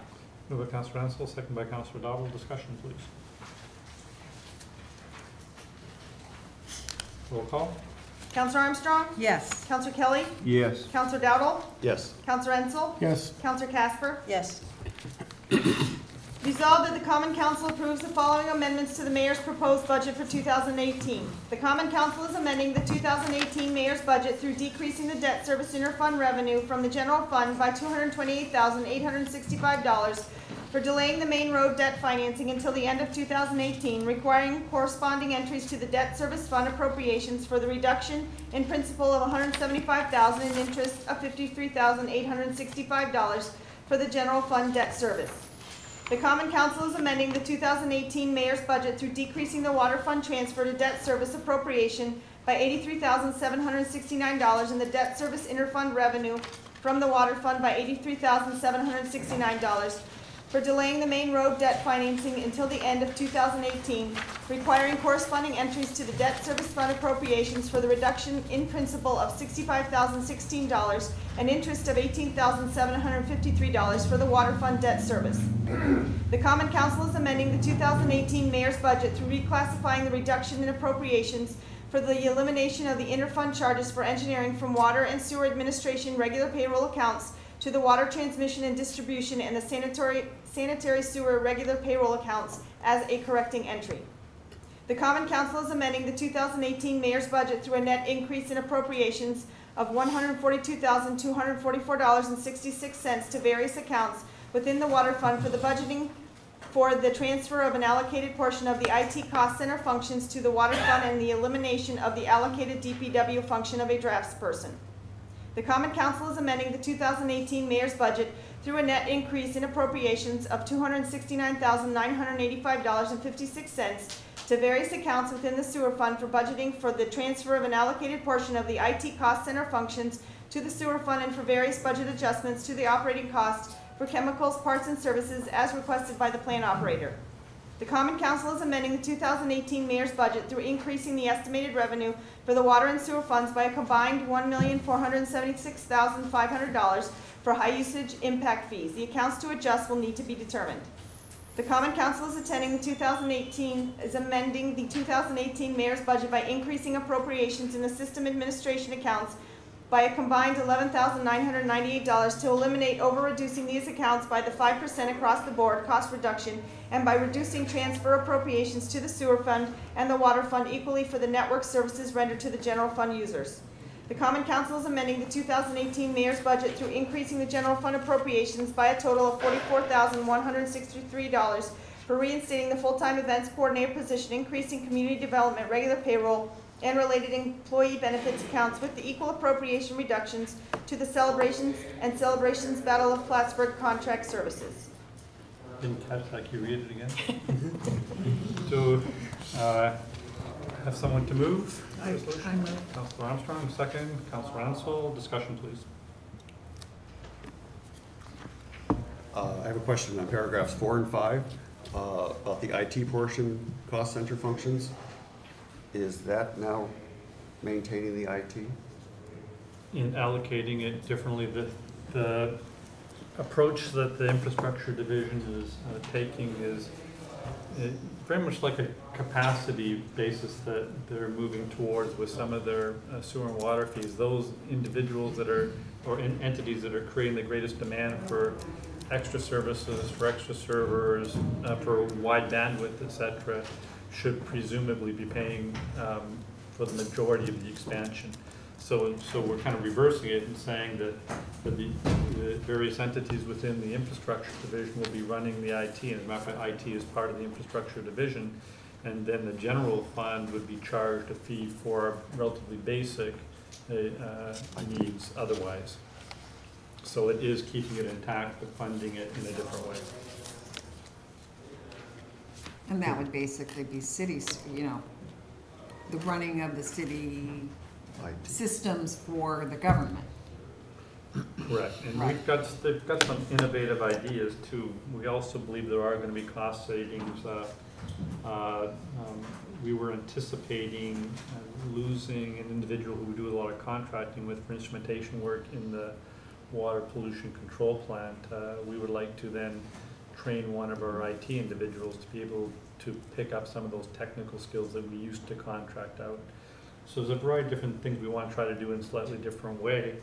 Speaker 1: Moved by Counselor Hensel, second by Counselor Dowdle. Discussion, please. Roll call.
Speaker 2: Counselor Armstrong?
Speaker 8: Yes.
Speaker 2: Counselor Kelly?
Speaker 3: Yes.
Speaker 2: Counselor Dowdle?
Speaker 11: Yes.
Speaker 2: Counselor Ensel?
Speaker 5: Yes.
Speaker 2: Counselor Casper?
Speaker 9: Yes.
Speaker 2: Resolved that the Common Council approves the following amendments to the Mayor's proposed budget for 2018. The Common Council is amending the 2018 Mayor's budget through decreasing the debt service interfund revenue from the general fund by $228,865 for delaying the main road debt financing until the end of 2018, requiring corresponding entries to the debt service fund appropriations for the reduction in principal of $175,000 and interest of $53,865 for the general fund debt service. The Common Council is amending the 2018 Mayor's budget through decreasing the water fund transfer to debt service appropriation by $83,769 and the debt service interfund revenue from the water fund by $83,769 for delaying the main road debt financing until the end of 2018, requiring corresponding entries to the debt service fund appropriations for the reduction in principal of $65,016 and interest of $18,753 for the water fund debt service. The Common Council is amending the 2018 Mayor's budget through reclassifying the reduction in appropriations for the elimination of the interfund charges for engineering from water and sewer administration regular payroll accounts to the water transmission and distribution and the sanitary sewer regular payroll accounts as a correcting entry. The Common Council is amending the 2018 Mayor's budget through a net increase in appropriations of $142,244.66 to various accounts within the water fund for the budgeting for the transfer of an allocated portion of the IT cost center functions to the water fund and the elimination of the allocated DPW function of a draftsperson. The Common Council is amending the 2018 Mayor's budget through a net increase in appropriations of $269,985.56 to various accounts within the sewer fund for budgeting for the transfer of an allocated portion of the IT cost center functions to the sewer fund and for various budget adjustments to the operating cost for chemicals, parts, and services as requested by the plant operator. The Common Council is amending the 2018 mayor's budget through increasing the estimated revenue for the water and sewer funds by a combined $1,476,500 for high-usage impact fees. The accounts to adjust will need to be determined. The Common Council is amending the 2018 mayor's budget by increasing appropriations in the system administration accounts by a combined $11,998 to eliminate over-reducing these accounts by the 5% across the board cost reduction and by reducing transfer appropriations to the sewer fund and the water fund equally for the network services rendered to the general fund users. The Common Council is amending the 2018 mayor's budget through increasing the general fund appropriations by a total of $44,163 for reinstating the full-time events coordinator position, increasing community development, regular payroll, and related employee benefits accounts with the equal appropriation reductions to the Celebrations and Celebrations Battle of Plattsburgh contract services.
Speaker 1: Didn't catch that, can you read it again? So, have someone to move?
Speaker 8: I move.
Speaker 1: Councilor Armstrong, second. Councilor Ansel, discussion please.
Speaker 11: I have a question on paragraphs 4 and 5 about the IT portion, cost center functions. Is that now maintaining the IT?
Speaker 1: In allocating it differently, the approach that the infrastructure division is taking is very much like a capacity basis that they're moving towards with some of their sewer and water fees. Those individuals that are, or entities that are creating the greatest demand for extra services, for extra servers, for wide bandwidth, etc., should presumably be paying for the majority of the expansion. So we're kind of reversing it and saying that the various entities within the infrastructure division will be running the IT, and as a matter of fact, IT is part of the infrastructure division, and then the general fund would be charged a fee for relatively basic needs otherwise. So it is keeping it intact, but funding it in a different way.
Speaker 8: And that would basically be cities, you know, the running of the city systems for the government.
Speaker 1: Correct, and
Speaker 8: Right.
Speaker 1: they've got some innovative ideas too. We also believe there are going to be cost savings. We were anticipating losing an individual who would do a lot of contracting with for instrumentation work in the water pollution control plant. We would like to then train one of our IT individuals to be able to pick up some of those technical skills that we used to contract out. So there's a variety of different things we want to try to do in a slightly different way,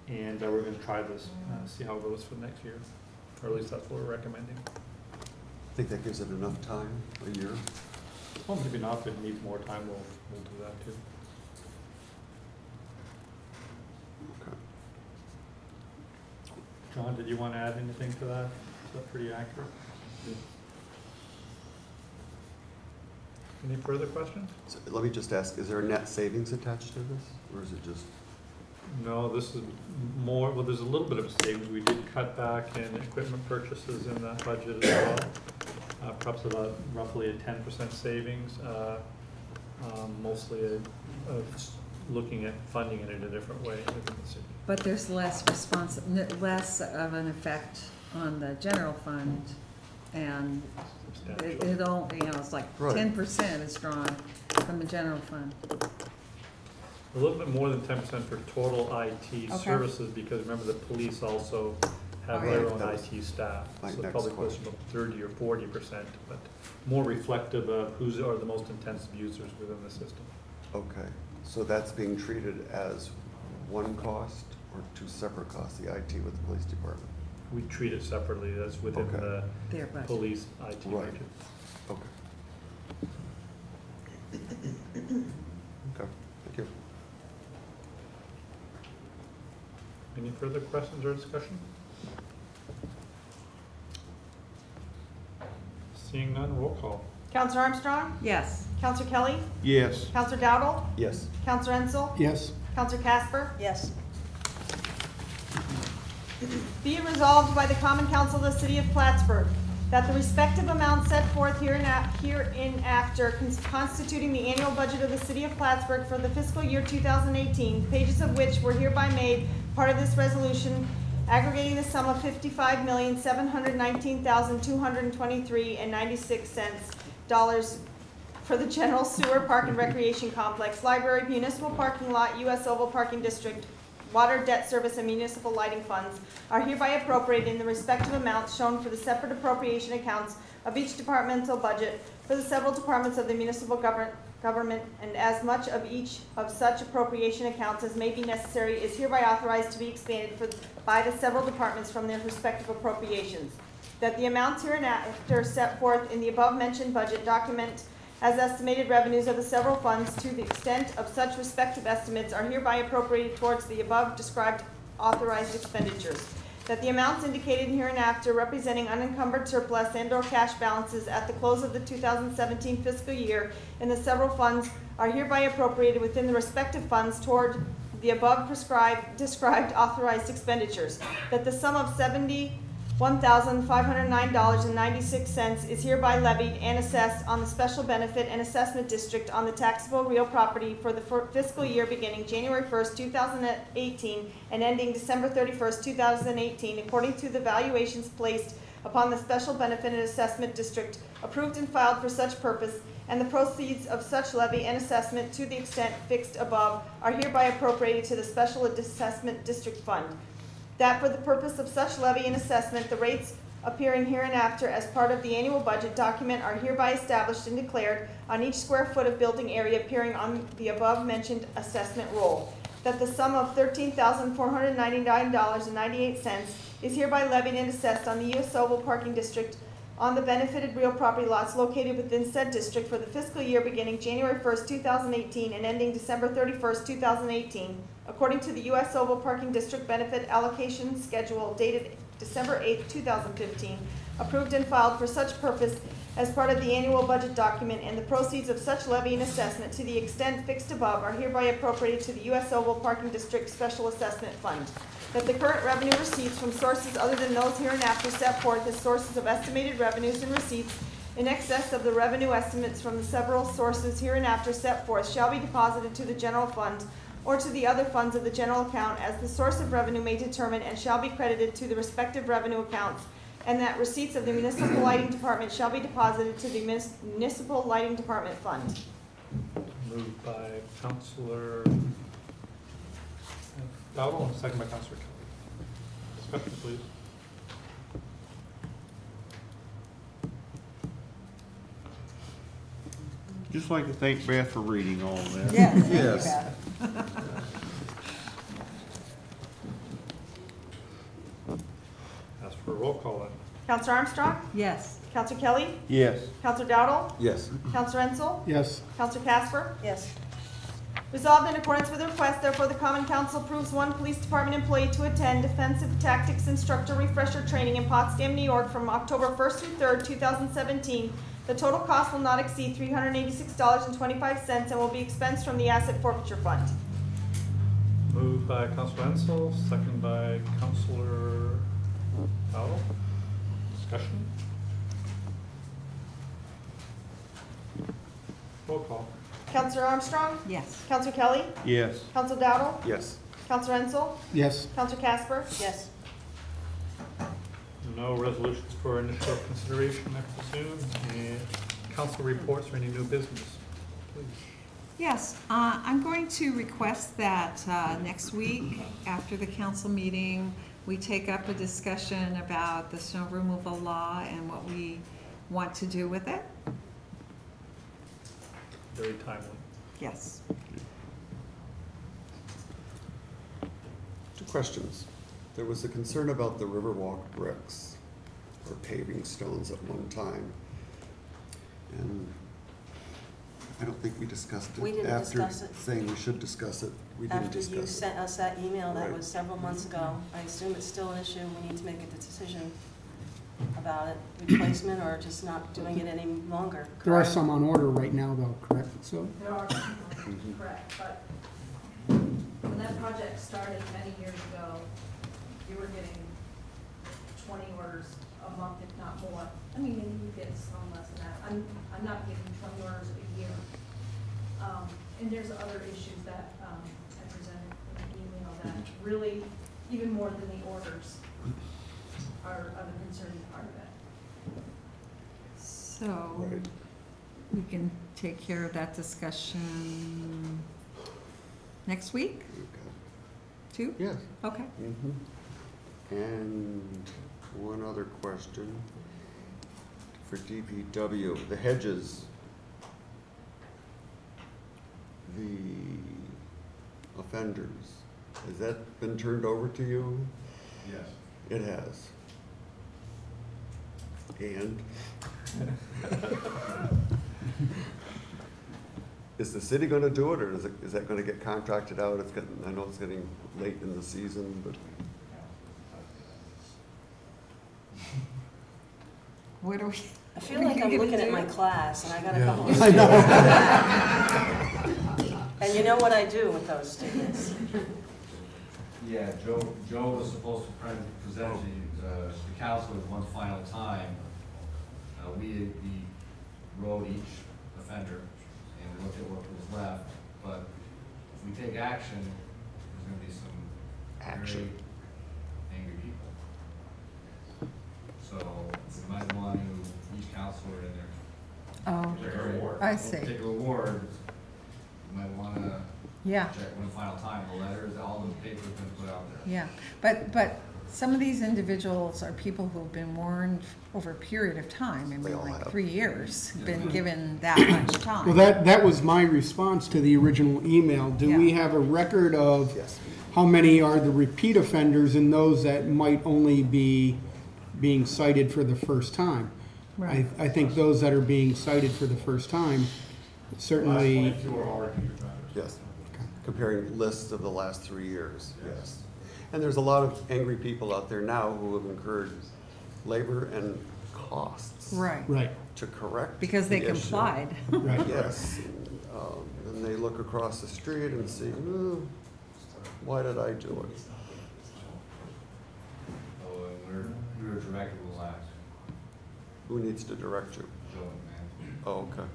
Speaker 1: and we're going to try this, see how it goes for next year, or at least that's what we're recommending.
Speaker 11: I think that gives it enough time, a year.
Speaker 1: Well, maybe not, if it needs more time, we'll do that too.
Speaker 11: Okay.
Speaker 1: John, did you want to add anything to that? Is that pretty accurate? Any further questions?
Speaker 11: So let me just ask, is there a net savings attached to this, or is it just?
Speaker 1: No, this is more, well, there's a little bit of a savings. We did cut back in equipment purchases in that budget as well. Perhaps about roughly a 10% savings, mostly looking at funding it in a different way within the city.
Speaker 8: But there's less of an effect on the general fund, and it only, you know, it's like
Speaker 11: Right.
Speaker 8: 10% is drawn from the general fund.
Speaker 1: A little bit more than 10% for total IT services, because remember the police also have their own IT staff. So probably close to 30 or 40%, but more reflective of who's are the most intensive users within the system.
Speaker 11: Okay, so that's being treated as one cost or two separate costs, the IT with the police department?
Speaker 1: We treat it separately, that's within the
Speaker 8: Their budget.
Speaker 1: police IT
Speaker 11: Right.
Speaker 1: budget.
Speaker 11: Okay. Okay, thank you.
Speaker 1: Any further questions or discussion? Seeing none, roll call.
Speaker 2: Counselor Armstrong?
Speaker 8: Yes.
Speaker 2: Counselor Kelly?
Speaker 3: Yes.
Speaker 2: Counselor Dowdle?
Speaker 11: Yes.
Speaker 2: Counselor Ensel?
Speaker 5: Yes.
Speaker 2: Counselor Casper?
Speaker 9: Yes.
Speaker 2: Be it resolved by the Common Council of the City of Plattsburgh that the respective amounts set forth hereinafter constituting the annual budget of the City of Plattsburgh for the fiscal year 2018, pages of which were hereby made part of this resolution, aggregating the sum of $55,719,223.96 for the general sewer park and recreation complex, library, municipal parking lot, U.S. Oval Parking District, water, debt service, and municipal lighting funds are hereby appropriated in the respective amounts shown for the separate appropriation accounts of each departmental budget for the several departments of the municipal government, and as much of each of such appropriation accounts as may be necessary is hereby authorized to be expanded by the several departments from their respective appropriations. That the amounts hereinafter set forth in the above-mentioned budget document as estimated revenues of the several funds to the extent of such respective estimates are hereby appropriated towards the above described authorized expenditures. That the amounts indicated hereinafter representing unencumbered surplus and/or cash balances at the close of the 2017 fiscal year in the several funds are hereby appropriated within the respective funds toward the above described authorized expenditures. That the sum of $71,509.96 is hereby levied and assessed on the special benefit and assessment district on the taxable real property for the fiscal year beginning January 1st, 2018 and ending December 31st, 2018, according to the valuations placed upon the special benefit and assessment district approved and filed for such purpose, and the proceeds of such levy and assessment to the extent fixed above are hereby appropriated to the special assessment district fund. That for the purpose of such levy and assessment, the rates appearing hereinafter as part of the annual budget document are hereby established and declared on each square foot of building area appearing on the above-mentioned assessment roll. That the sum of $13,499.98 is hereby levied and assessed on the U.S. Oval Parking District on the benefited real property lots located within said district for the fiscal year beginning January 1st, 2018 and ending December 31st, 2018, according to the U.S. Oval Parking District Benefit Allocation Schedule dated December 8th, 2015, approved and filed for such purpose as part of the annual budget document, and the proceeds of such levy and assessment to the extent fixed above are hereby appropriated to the U.S. Oval Parking District Special Assessment Fund. That the current revenue receipts from sources other than those hereinafter set forth as sources of estimated revenues and receipts in excess of the revenue estimates from the several sources hereinafter set forth shall be deposited to the general fund or to the other funds of the general account as the source of revenue may determine, and shall be credited to the respective revenue accounts, and that receipts of the municipal lighting department shall be deposited to the municipal lighting department fund.
Speaker 1: Moved by Councilor Dowdle and second by Councilor Kelly. Discussion, please.
Speaker 3: Just like to thank Beth for reading all of that.
Speaker 8: Yeah, thank you,
Speaker 7: Yes.
Speaker 8: Beth.
Speaker 1: Ask for a roll call then.
Speaker 2: Counselor Armstrong?
Speaker 8: Yes.
Speaker 2: Counselor Kelly?
Speaker 3: Yes.
Speaker 2: Counselor Dowdle?
Speaker 11: Yes.
Speaker 2: Counselor Ensel?
Speaker 5: Yes,
Speaker 2: Counselor Casper?
Speaker 9: Yes.
Speaker 2: Resolved in accordance with the request, therefore the Common Council approves one police department employee to attend defensive tactics instructor refresher training in Potsdam, New York from October 1st through 3rd, 2017. The total cost will not exceed $386.25 and will be expensed from the asset forfeiture fund.
Speaker 1: Moved by Councilor Ensel, second by Councilor Dowdle. Discussion? Roll call.
Speaker 2: Counselor Armstrong?
Speaker 8: Yes.
Speaker 2: Counselor Kelly?
Speaker 3: Yes.
Speaker 2: Counselor Dowdle?
Speaker 11: Yes.
Speaker 2: Counselor Ensel?
Speaker 5: yes,
Speaker 2: Counselor Casper?
Speaker 9: Yes.
Speaker 1: No resolutions for initial consideration, I presume, and council reports or any new business, please.
Speaker 8: Yes, I'm going to request that next week, after the council meeting, we take up a discussion about the snow removal law and what we want to do with it.
Speaker 1: Very timely.
Speaker 8: Yes.
Speaker 11: 2 questions. There was a concern about the Riverwalk bricks or paving stones at one time. And I don't think we discussed it.
Speaker 9: We didn't discuss it.
Speaker 11: After saying we should discuss it, we didn't
Speaker 9: After
Speaker 11: discuss it.
Speaker 9: you sent us that email, that
Speaker 11: Right.
Speaker 9: was several months ago, I assume it's still an issue, we need to make a decision about it, replacement or just not doing it any longer.
Speaker 5: there are
Speaker 9: correct?
Speaker 5: some on order right now though, correct? So,
Speaker 13: There are some, correct, but when that project started many years ago, you were getting 20 orders a month, if not more. I mean, maybe you get some less than that. I'm not getting 20 orders a year. And there's other issues that I presented in the email that really, even more than the orders are the concerning part of it.
Speaker 8: So, we can take care of that discussion next week, too?
Speaker 3: Yes.
Speaker 8: Okay.
Speaker 11: And one other question for DPW, the hedges, the offenders, has that been turned over to you?
Speaker 10: Yes.
Speaker 11: It has. And? Is the city gonna do it, or is that gonna get contracted out? It's getting, I know it's getting late in the season, but.
Speaker 8: What are we?
Speaker 9: I feel like I'm looking at my class, and I got a couple of
Speaker 5: I
Speaker 9: students. And you know what I do with those students?
Speaker 14: Yeah, Joe was supposed to present the council with one final time. We wrote each offender and looked at what was left, but if we take action, there's gonna be some very angry people. So we might want to, each counselor in their
Speaker 8: Oh,
Speaker 14: particular ward.
Speaker 8: I see.
Speaker 14: Particular ward, you might wanna
Speaker 8: Yeah.
Speaker 14: check one final time, the letters, all the papers been put out there.
Speaker 8: Yeah, but some of these individuals are people who've been warned over a period of time, I mean, like 3 years, been given that much time.
Speaker 5: Well, that was my response to the original email. Do we have a record of how many are the repeat offenders and those that might only be being cited for the first time?
Speaker 8: Right.
Speaker 5: I think those that are being cited for the first time, certainly.
Speaker 10: Last 22 are all repeat offenders.
Speaker 11: Yes, comparing lists of the last 3 years, yes. And there's a lot of angry people out there now who have incurred labor and costs.
Speaker 8: Right.
Speaker 5: Right.
Speaker 11: To correct.
Speaker 8: Because they
Speaker 11: the issue.
Speaker 8: complied.
Speaker 5: Right.
Speaker 11: Yes. And they look across the street and see, why did I do it?
Speaker 14: Oh, and we were directed will act.
Speaker 11: Who needs to direct you?
Speaker 14: Joe and man.
Speaker 11: Oh, okay.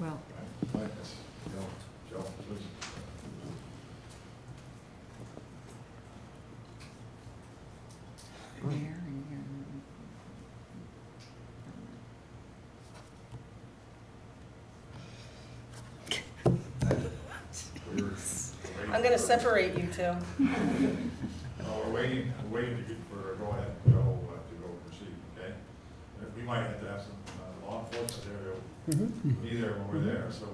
Speaker 8: Well,
Speaker 10: Joe, please.
Speaker 9: I'm gonna separate you two.
Speaker 10: We're waiting for a go-ahead, Joe, to go proceed, okay? We might have to have some law enforcement there to be there when we're there, so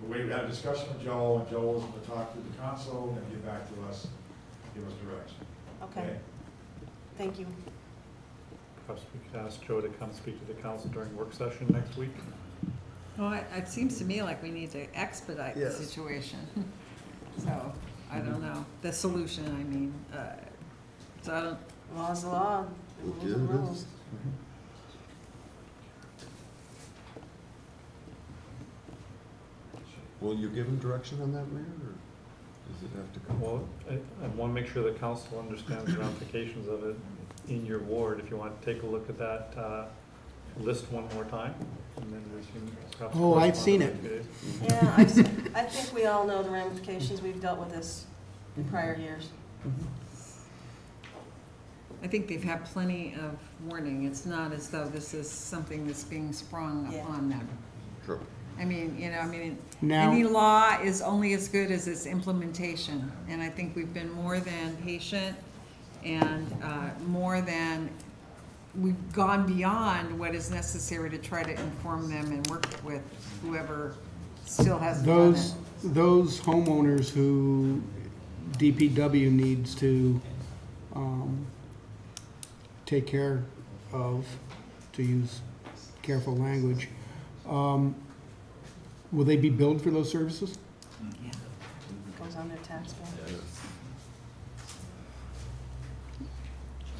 Speaker 10: we had a discussion with Joe, and Joe was going to talk to the council and get back to us, give us direction.
Speaker 9: Okay, thank you.
Speaker 1: Perhaps we could ask Joe to come speak to the council during work session next week.
Speaker 8: well, it seems to me like we need to expedite the situation. So, I don't know, the solution, I mean, so I don't.
Speaker 9: Law's the law, rules are rules.
Speaker 11: Will you give him direction on that, Mayor, or does it have to come?
Speaker 1: Well, I want to make sure the council understands the ramifications of it in your ward. If you want to take a look at that list one more time, and then we can perhaps.
Speaker 5: Oh, I've seen it.
Speaker 9: Yeah, I think we all know the ramifications. We've dealt with this in prior years.
Speaker 8: I think they've had plenty of warning. It's not as though this is something that's being sprung upon them.
Speaker 11: True.
Speaker 8: I mean, you know,
Speaker 5: Now-
Speaker 8: any law is only as good as its implementation. And I think we've been more than patient and we've gone beyond what is necessary to try to inform them and work with whoever still hasn't done it.
Speaker 5: Those homeowners who DPW needs to take care of, to use careful language, will they be billed for those services?
Speaker 9: Yeah, it goes on their tax bill.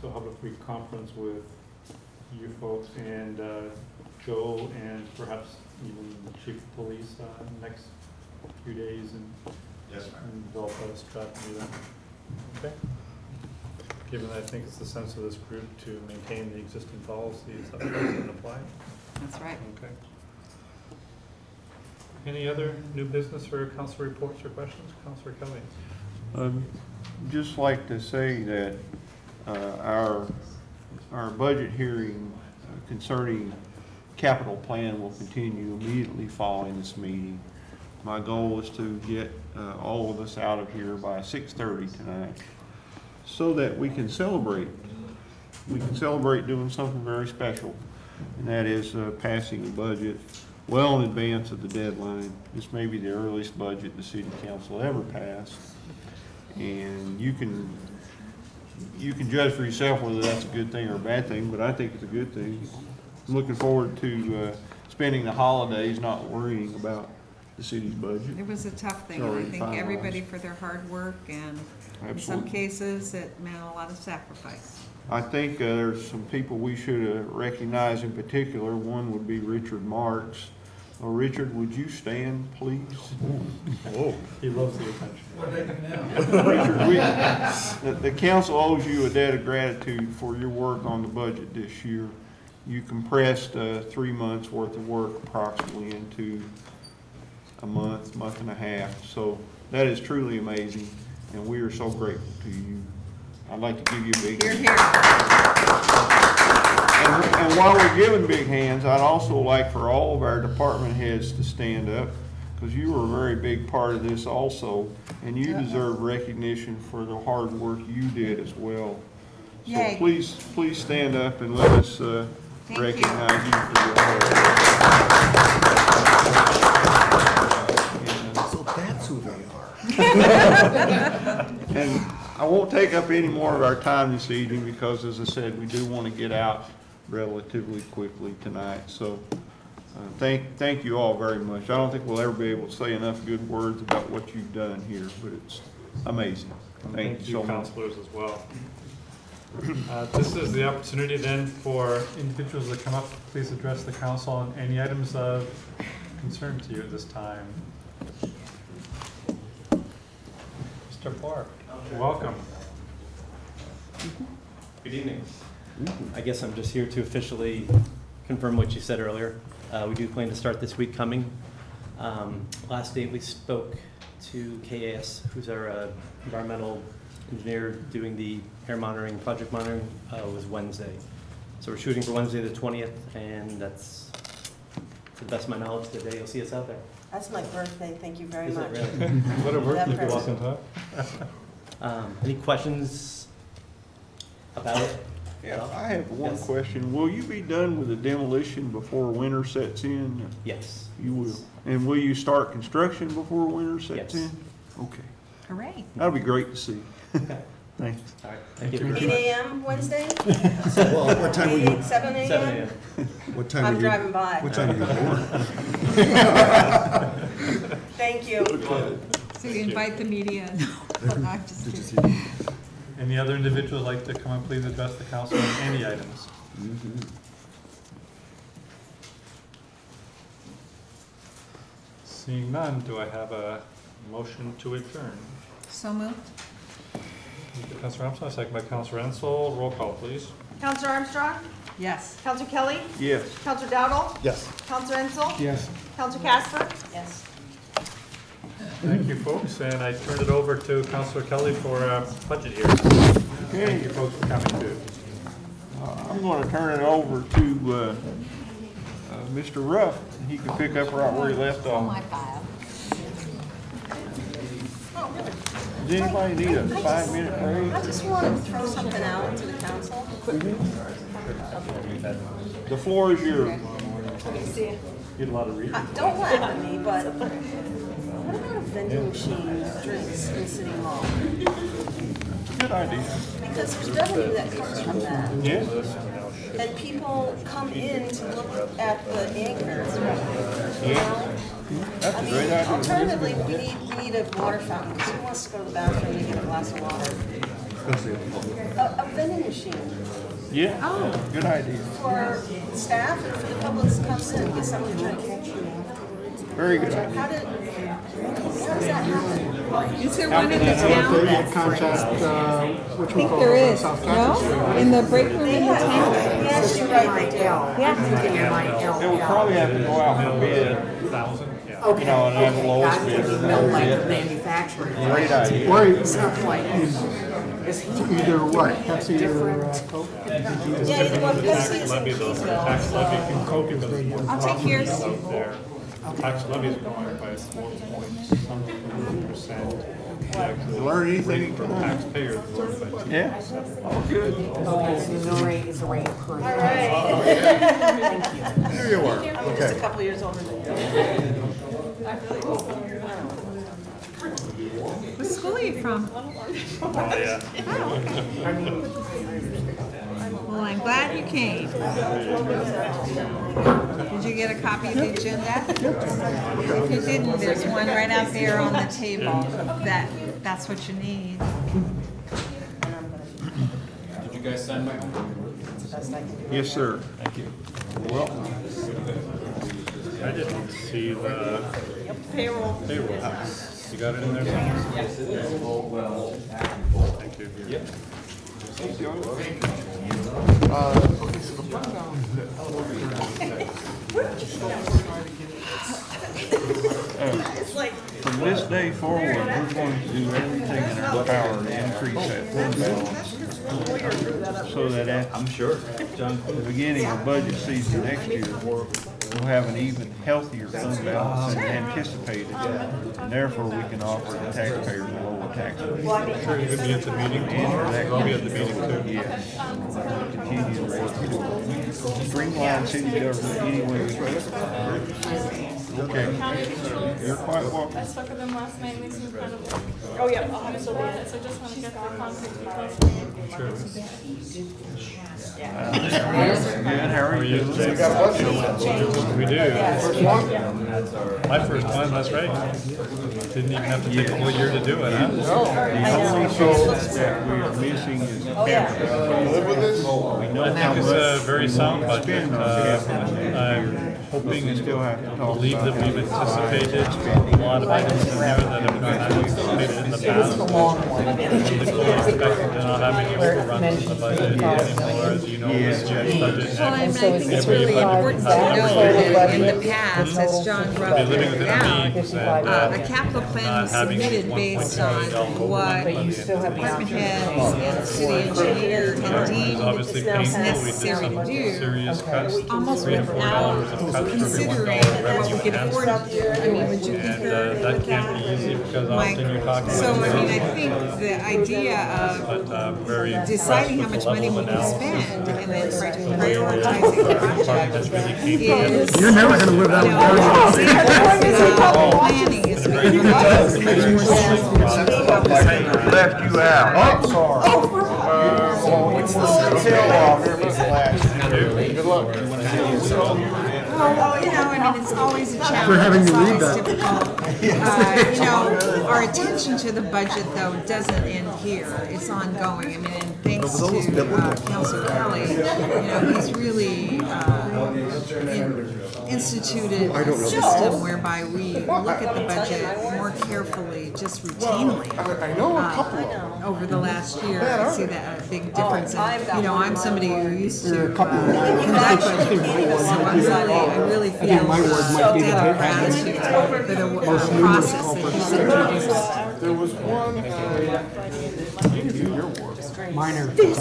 Speaker 1: So how about if we conference with you folks and Joe and perhaps even the chief of police next few days and develop a strategy then? Okay. Given that I think it's the sense of this group to maintain the existing policies that and apply.
Speaker 8: That's right.
Speaker 1: Okay. Any other new business or council reports or questions? Councilor Kelly?
Speaker 3: Just like to say that our budget hearing concerning capital plan will continue immediately following this meeting. My goal is to get all of us out of here by 6:30 tonight so that we can celebrate. We can celebrate doing something very special, and that is passing a budget well in advance of the deadline. This may be the earliest budget the city council ever passed, and you can judge for yourself whether that's a good thing or a bad thing, but I think it's a good thing. I'm looking forward to spending the holidays not worrying about the city's budget.
Speaker 8: It was a tough thing, and I think everybody for their hard work, and in some cases, it meant a lot of sacrifice.
Speaker 3: I think there's some people we should recognize in particular. One would be Richard Marks. Richard, would you stand, please?
Speaker 1: Oh, he loves the attention.
Speaker 10: What do they do now?
Speaker 3: Richard, the council owes you a debt of gratitude for your work on the budget this year. You compressed 3 months worth of work approximately into a month and a half. So that is truly amazing, and we are so grateful to you. I'd like to give you a big hand.
Speaker 8: Here, here.
Speaker 3: And while we're giving big hands, I'd also like for all of our department heads to stand up, because you were a very big part of this also, and you deserve recognition for the hard work you did as well. So
Speaker 8: Yay.
Speaker 3: please stand up and let us recognize you for your hard work.
Speaker 4: So that's who they are.
Speaker 3: And I won't take up any more of our time this evening because, as I said, we do want to get out relatively quickly tonight. So thank you all very much. I don't think we'll ever be able to say enough good words about what you've done here, but it's amazing. Thank you so much.
Speaker 1: Councilors as well. This is the opportunity then for individuals to come up, please address the council on any items of concern to you at this time. Mr. Park, welcome.
Speaker 15: Good evening. I guess I'm just here to officially confirm what you said earlier. We do plan to start this week coming. Last date we spoke to KAS, who's our environmental engineer doing the air monitoring, project monitoring, was Wednesday. So we're shooting for Wednesday the 20th, and that's, to the best of my knowledge, the day you'll see us out there.
Speaker 9: That's my birthday, thank you very
Speaker 15: Is it
Speaker 9: much.
Speaker 15: really?
Speaker 1: What a birthday
Speaker 9: That
Speaker 1: present, huh?
Speaker 15: Any questions about it?
Speaker 3: Yeah, I have one
Speaker 15: Yes.
Speaker 3: question. Will you be done with the demolition before winter sets in?
Speaker 15: Yes.
Speaker 3: You will. And will you start construction before winter sets
Speaker 15: Yes.
Speaker 3: in? Okay.
Speaker 8: Hooray.
Speaker 3: That'll be great to see.
Speaker 15: Okay.
Speaker 3: Thanks.
Speaker 15: All right, thank you.
Speaker 9: 8 a.m. Wednesday?
Speaker 4: Well, what time were you?
Speaker 9: 7 a.m.?
Speaker 15: 7 a.m.
Speaker 4: What time
Speaker 9: I'm
Speaker 4: were you?
Speaker 9: driving by.
Speaker 4: What time were you born?
Speaker 9: Thank you.
Speaker 8: So you invite the media? No, I'm just kidding.
Speaker 1: Any other individual like to come and please address the council on any items? Seeing none, do I have a motion to adjourn?
Speaker 8: So moved?
Speaker 1: Moved by Councilor Armstrong, second by Councilor Ansel. Roll call, please.
Speaker 2: Counselor Armstrong?
Speaker 8: Yes.
Speaker 2: Counselor Kelly?
Speaker 3: Yes.
Speaker 2: Counselor Dowdle?
Speaker 4: Yes.
Speaker 2: Counselor Ensel?
Speaker 5: Yes.
Speaker 2: Counselor Casper?
Speaker 9: Yes.
Speaker 1: Thank you, folks, and I turn it over to Councilor Kelly for budget hearing. Thank you, folks, for coming too.
Speaker 3: I'm going to turn it over to Mr. Ruff. He can pick up right where he left off.
Speaker 8: My file.
Speaker 3: Does anybody need a 5-minute
Speaker 9: I
Speaker 3: break?
Speaker 9: just want to throw something out to the council.
Speaker 3: The floor is yours.
Speaker 1: Get a lot of reading.
Speaker 9: Don't laugh at me, but what about a vending machine drinks in City Hall?
Speaker 3: Good idea.
Speaker 9: Because there's revenue that comes from that.
Speaker 3: Yeah.
Speaker 9: And people come in to look at the anchors, you know?
Speaker 3: That's
Speaker 9: I
Speaker 3: a
Speaker 9: mean,
Speaker 3: great idea.
Speaker 9: alternatively, we need a water fountain, because who wants to go to the bathroom and get a glass of water? A vending machine
Speaker 3: Yeah. Good idea.
Speaker 9: for staff and for the public to come in and get something to drink.
Speaker 3: Very good.
Speaker 9: How does that happen?
Speaker 8: Is there one in the town?
Speaker 5: Contact, which
Speaker 8: I
Speaker 5: we
Speaker 8: think
Speaker 5: call
Speaker 8: there is.
Speaker 5: South Campus.
Speaker 8: No? In the break room in the town?
Speaker 9: Yes, you're right, they do.
Speaker 8: Yeah.
Speaker 3: It would probably have to go out for bid.
Speaker 1: 1,000, yeah.
Speaker 3: You know, and have the lowest bidder.
Speaker 16: Manufacturing.
Speaker 3: Great idea.
Speaker 5: Or
Speaker 16: Something like
Speaker 5: either what, Pepsi or Coke?
Speaker 9: Yeah, either one,
Speaker 1: The
Speaker 9: Pepsi
Speaker 1: tax
Speaker 9: is
Speaker 1: levy,
Speaker 9: in
Speaker 1: though, the
Speaker 9: Keysville.
Speaker 1: tax levy can cope because there's more
Speaker 8: I'll take yours.
Speaker 1: properties out there. Tax levy's going by 4.something%.
Speaker 3: Learn anything?
Speaker 1: For taxpayers, it's by 2.
Speaker 3: Yeah. Oh, good.
Speaker 16: Okay, so the rate is the rate per.
Speaker 9: All right.
Speaker 16: Thank you.
Speaker 3: There you are.
Speaker 9: I'm just a couple years older than you.
Speaker 8: What school are you from?
Speaker 1: Oh, yeah.
Speaker 8: Well, I'm glad you came. Did you get a copy of the agenda? If you didn't, there's one right out there on the table. That's what you need.
Speaker 10: Did you guys sign my homework?
Speaker 3: Yes, sir.
Speaker 10: Thank you.
Speaker 3: Welcome.
Speaker 1: I didn't see the
Speaker 9: Payroll.
Speaker 1: payroll. You got it in there somewhere?
Speaker 10: Yes, it is. Well,
Speaker 1: Thank you.
Speaker 10: yep.
Speaker 3: From this day forward, we're going to do everything in our power to increase that fund balance. So that at
Speaker 10: I'm sure. John.
Speaker 3: the beginning of budget season next year, we'll have an even healthier fund balance than anticipated. And therefore, we can offer the taxpayers a lower tax rate.
Speaker 1: Sure, you could be at the meeting tomorrow. I'll be at the meeting too.
Speaker 3: Yes. We'll continue to work to streamline city government any way we can. Okay. You're quite welcome.
Speaker 13: I spoke with them last night and they seem incredible.
Speaker 9: Oh, yeah, I'll have it
Speaker 13: So
Speaker 9: so bad.
Speaker 13: I just want to get their contact details.
Speaker 1: Sure.
Speaker 3: Good, how are you doing?
Speaker 1: We do. My first one, that's right. Didn't even have to take a whole year to do it, huh?
Speaker 3: The only piece that we're missing is the capital. We know
Speaker 1: I
Speaker 3: how
Speaker 1: think it's a
Speaker 3: much
Speaker 1: very sound budget. I'm hoping and
Speaker 3: still have to talk
Speaker 1: believe that
Speaker 3: about
Speaker 1: we've anticipated a lot of items in there that have not anticipated in the past. The goal is expected to not have any overruns in the budget anymore, as you know, this year's budget.
Speaker 8: Well, and I think it's really important to know that in the past, as John wrote
Speaker 1: Be living within our
Speaker 8: down,
Speaker 1: means and
Speaker 8: a capital plan was submitted based on what department heads and city engineer and deemed
Speaker 1: obviously painful. We did
Speaker 8: necessary
Speaker 1: some
Speaker 8: to do,
Speaker 1: serious cuts,
Speaker 8: almost
Speaker 1: $3 to $4
Speaker 8: without
Speaker 1: of cuts for every
Speaker 8: considering
Speaker 1: $1
Speaker 8: what we
Speaker 1: revenue
Speaker 8: could afford to
Speaker 1: enhancement.
Speaker 8: do. I mean, would you
Speaker 1: And
Speaker 8: concur?
Speaker 1: that can't be easy because
Speaker 8: Mike?
Speaker 1: often you're talking
Speaker 8: So,
Speaker 1: about.
Speaker 8: I mean, I think the idea
Speaker 1: But
Speaker 8: of
Speaker 1: very
Speaker 8: deciding how
Speaker 1: impressed
Speaker 8: much
Speaker 1: with the
Speaker 8: money we
Speaker 1: level of
Speaker 8: can
Speaker 1: analysis.
Speaker 8: spend and then prioritizing the project
Speaker 1: That's really key.
Speaker 8: is.
Speaker 5: You're never gonna live that
Speaker 8: Planning is making more sense.
Speaker 3: left you out.
Speaker 8: Good luck. Oh, you know, I mean, it's always a challenge.
Speaker 5: For having
Speaker 8: It's
Speaker 5: to read
Speaker 8: always
Speaker 5: that.
Speaker 8: difficult. You know, our attention to the budget, though, doesn't end here. It's ongoing. I mean, and thanks to Councilor Kelly, you know, he's really instituted a system whereby we look at the budget more carefully, just routinely. Over the last year, I see that a big difference. And, you know, I'm somebody who used to conduct budget meetings, so I really feel a debt of gratitude for the process that he's introduced.
Speaker 3: There was one,
Speaker 5: minor.
Speaker 9: That's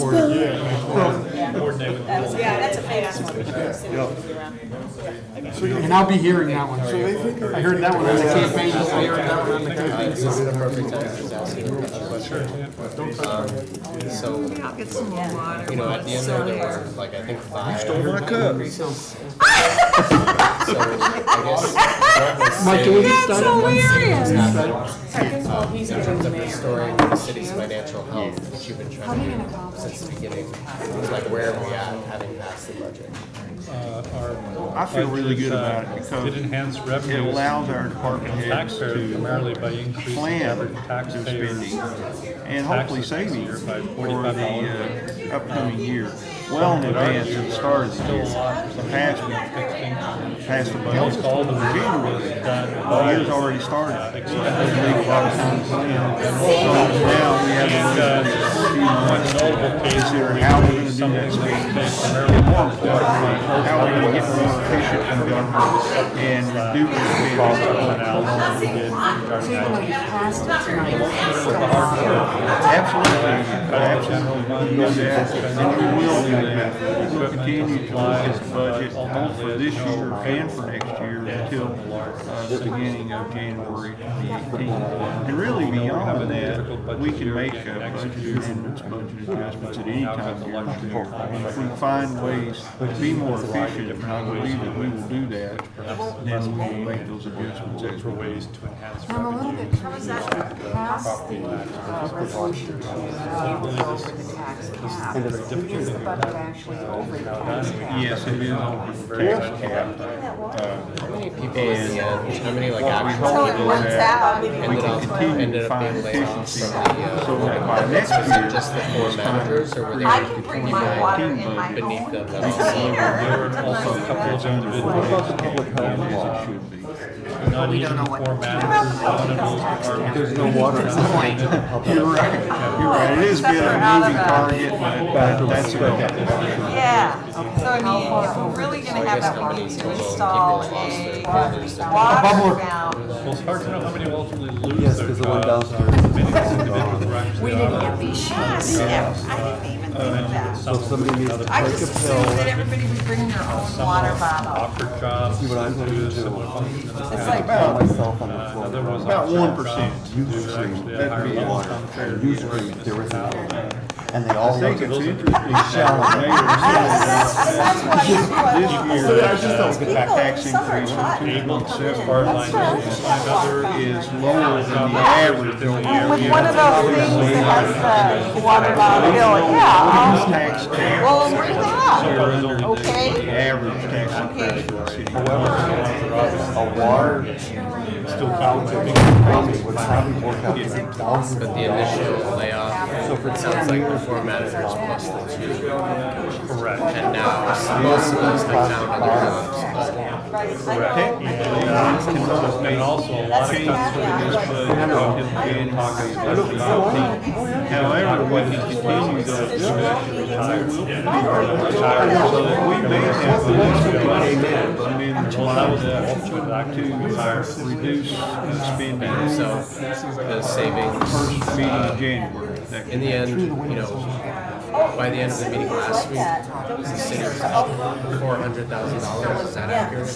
Speaker 9: a famous one.
Speaker 5: And I'll be hearing that one. I heard that one on the campaign, I heard that one on the campaign.
Speaker 17: So,
Speaker 8: I'll get some more water.
Speaker 17: you know, at the end
Speaker 8: So
Speaker 17: there
Speaker 8: here.
Speaker 17: was like, I think 5.
Speaker 3: stole my cup.
Speaker 17: increases. So, I guess.
Speaker 5: Mike, can we get
Speaker 8: That's
Speaker 5: started?
Speaker 8: hilarious.
Speaker 17: In terms of restoring the city's financial health, which you've been trying to do since the beginning, like where are we at having passed the budget?
Speaker 3: I feel really good about it because
Speaker 1: It enhanced revenues.
Speaker 3: it allows our department heads
Speaker 1: Taxpayers primarily by increasing
Speaker 3: plan
Speaker 1: average
Speaker 3: their
Speaker 1: taxpayers.
Speaker 3: spending and hopefully
Speaker 1: taxes this year
Speaker 3: savings
Speaker 1: by
Speaker 3: for
Speaker 1: $45
Speaker 3: the upcoming year. well in advance of the start of the year. Passed the budget
Speaker 1: All the
Speaker 3: in January. The year's already started. So that doesn't make a lot of time plan. So now we have to look at a few months to consider how we're going to do that spending. And more importantly, how we're going to get more efficient in government and reduce the spending. Absolutely, absolutely do that, and we will do that. We'll continue to look at the budget both for this year and for next year until the beginning of January 2018. And really beyond that, we can make budget amendments, budget adjustments at any time during the year. If we find ways to be more efficient, and I believe that we will do that, then we will make those adjustments as we ways to enhance
Speaker 16: I'm a little bit confused. Past the resolution to over the tax cap, is the budget actually over the tax cap?
Speaker 3: Yes, it is over the tax cap.
Speaker 17: How many people in the end, how many like actual
Speaker 8: So it
Speaker 17: people
Speaker 8: runs out.
Speaker 17: ended up being laid off from
Speaker 3: So
Speaker 17: the,
Speaker 3: by next
Speaker 17: was it
Speaker 3: year,
Speaker 17: just the 4 managers, or were
Speaker 8: I
Speaker 17: there
Speaker 8: can bring my water in my
Speaker 17: beneath
Speaker 8: home.
Speaker 17: them that
Speaker 1: There were also a couple of individuals. Not even four managers, one of those departments.
Speaker 11: There's no water.
Speaker 3: You're right. You're right. It is been a moving target, but that's okay.
Speaker 8: Yeah, so I mean, if we're really gonna have that, we need to install a water fountain.
Speaker 1: Well, it's hard to know how many will ultimately lose
Speaker 11: Yes,
Speaker 1: their
Speaker 11: because the one
Speaker 1: jobs.
Speaker 11: downstairs.
Speaker 1: Many of these individuals are actually
Speaker 16: We didn't get these sheets.
Speaker 8: Yeah, I didn't even think of that.
Speaker 11: So if somebody needs to
Speaker 8: I
Speaker 11: take
Speaker 8: just
Speaker 11: a pill,
Speaker 8: assumed that everybody would bring their own water bottle.
Speaker 1: offered jobs
Speaker 11: see what I'm going
Speaker 1: to
Speaker 11: to
Speaker 1: do a
Speaker 11: do.
Speaker 1: similar function in this
Speaker 8: It's
Speaker 1: town.
Speaker 8: like,
Speaker 11: Put myself on the floor.
Speaker 1: There was
Speaker 3: About
Speaker 1: offered
Speaker 3: 1%.
Speaker 1: jobs to do actually a higher
Speaker 3: That'd be
Speaker 1: level
Speaker 11: water.
Speaker 1: contract
Speaker 11: And usually there isn't water. And they
Speaker 3: I
Speaker 11: all
Speaker 3: think
Speaker 11: look
Speaker 3: it's
Speaker 11: at
Speaker 3: interesting.
Speaker 8: That's why
Speaker 3: This year, tax
Speaker 8: some are
Speaker 3: increase
Speaker 8: hot.
Speaker 3: of 2.7% is
Speaker 8: That's
Speaker 3: lower than the average in the area.
Speaker 8: With one of those things that has the water bottle bill, yeah.
Speaker 3: This tax cap,
Speaker 8: Well, bring that up,
Speaker 3: so we're under
Speaker 8: okay?
Speaker 3: the average tax increase for the city.
Speaker 11: a water
Speaker 1: Still counts.
Speaker 11: would probably work out to $1,000.
Speaker 17: but the initial layoff, so it sounds like the 4 managers plus the 2.
Speaker 1: Correct.
Speaker 17: And now most of us have found other jobs,
Speaker 1: And also a lot of cuts
Speaker 3: in this budget in January. However, we can continue those discussions. We may have a list of money amendments lined up to reduce spending.
Speaker 17: so the savings,
Speaker 3: First meeting in January.
Speaker 17: in the end, you know, by the end of the meeting last week, the city was $400,000, is that accurate?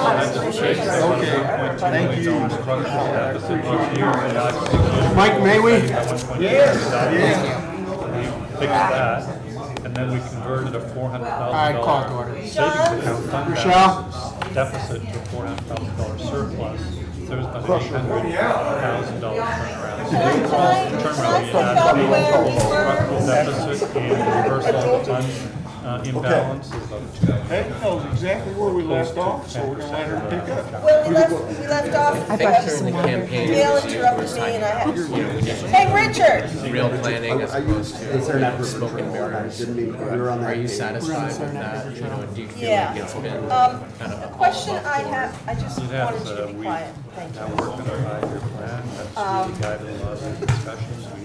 Speaker 3: Okay, thank you.
Speaker 5: Mike, may we?
Speaker 3: Yes.
Speaker 1: Fixed that, and then we converted a
Speaker 5: I call to order.
Speaker 1: $400,000 savings account fund
Speaker 5: Michelle?
Speaker 1: deficit to a $400,000 surplus. There was about $800,000 turnaround. Structural deficit and reversal of the fund imbalance is about
Speaker 3: That knows exactly where we left off, so we're gonna let her pick up.
Speaker 9: Well, we left off,
Speaker 17: I think during the campaign,
Speaker 9: Gail
Speaker 17: she
Speaker 9: interrupted
Speaker 17: was
Speaker 9: me
Speaker 17: talking
Speaker 9: and I
Speaker 17: about,
Speaker 9: had,
Speaker 17: you know, we need
Speaker 9: hey, Richard!
Speaker 17: real planning as opposed to smoke and mirrors.
Speaker 11: Didn't mean you're on that
Speaker 17: Are you
Speaker 11: page.
Speaker 17: satisfied with that? You know, do you feel
Speaker 9: Yeah.
Speaker 17: like it's been kind
Speaker 9: A
Speaker 17: of?
Speaker 9: question I have, I just
Speaker 1: Yes,
Speaker 9: wanted you to be
Speaker 1: we
Speaker 9: quiet, thank
Speaker 1: now
Speaker 9: you.
Speaker 1: working on a 5-year plan. That's really guided a lot of the discussions. We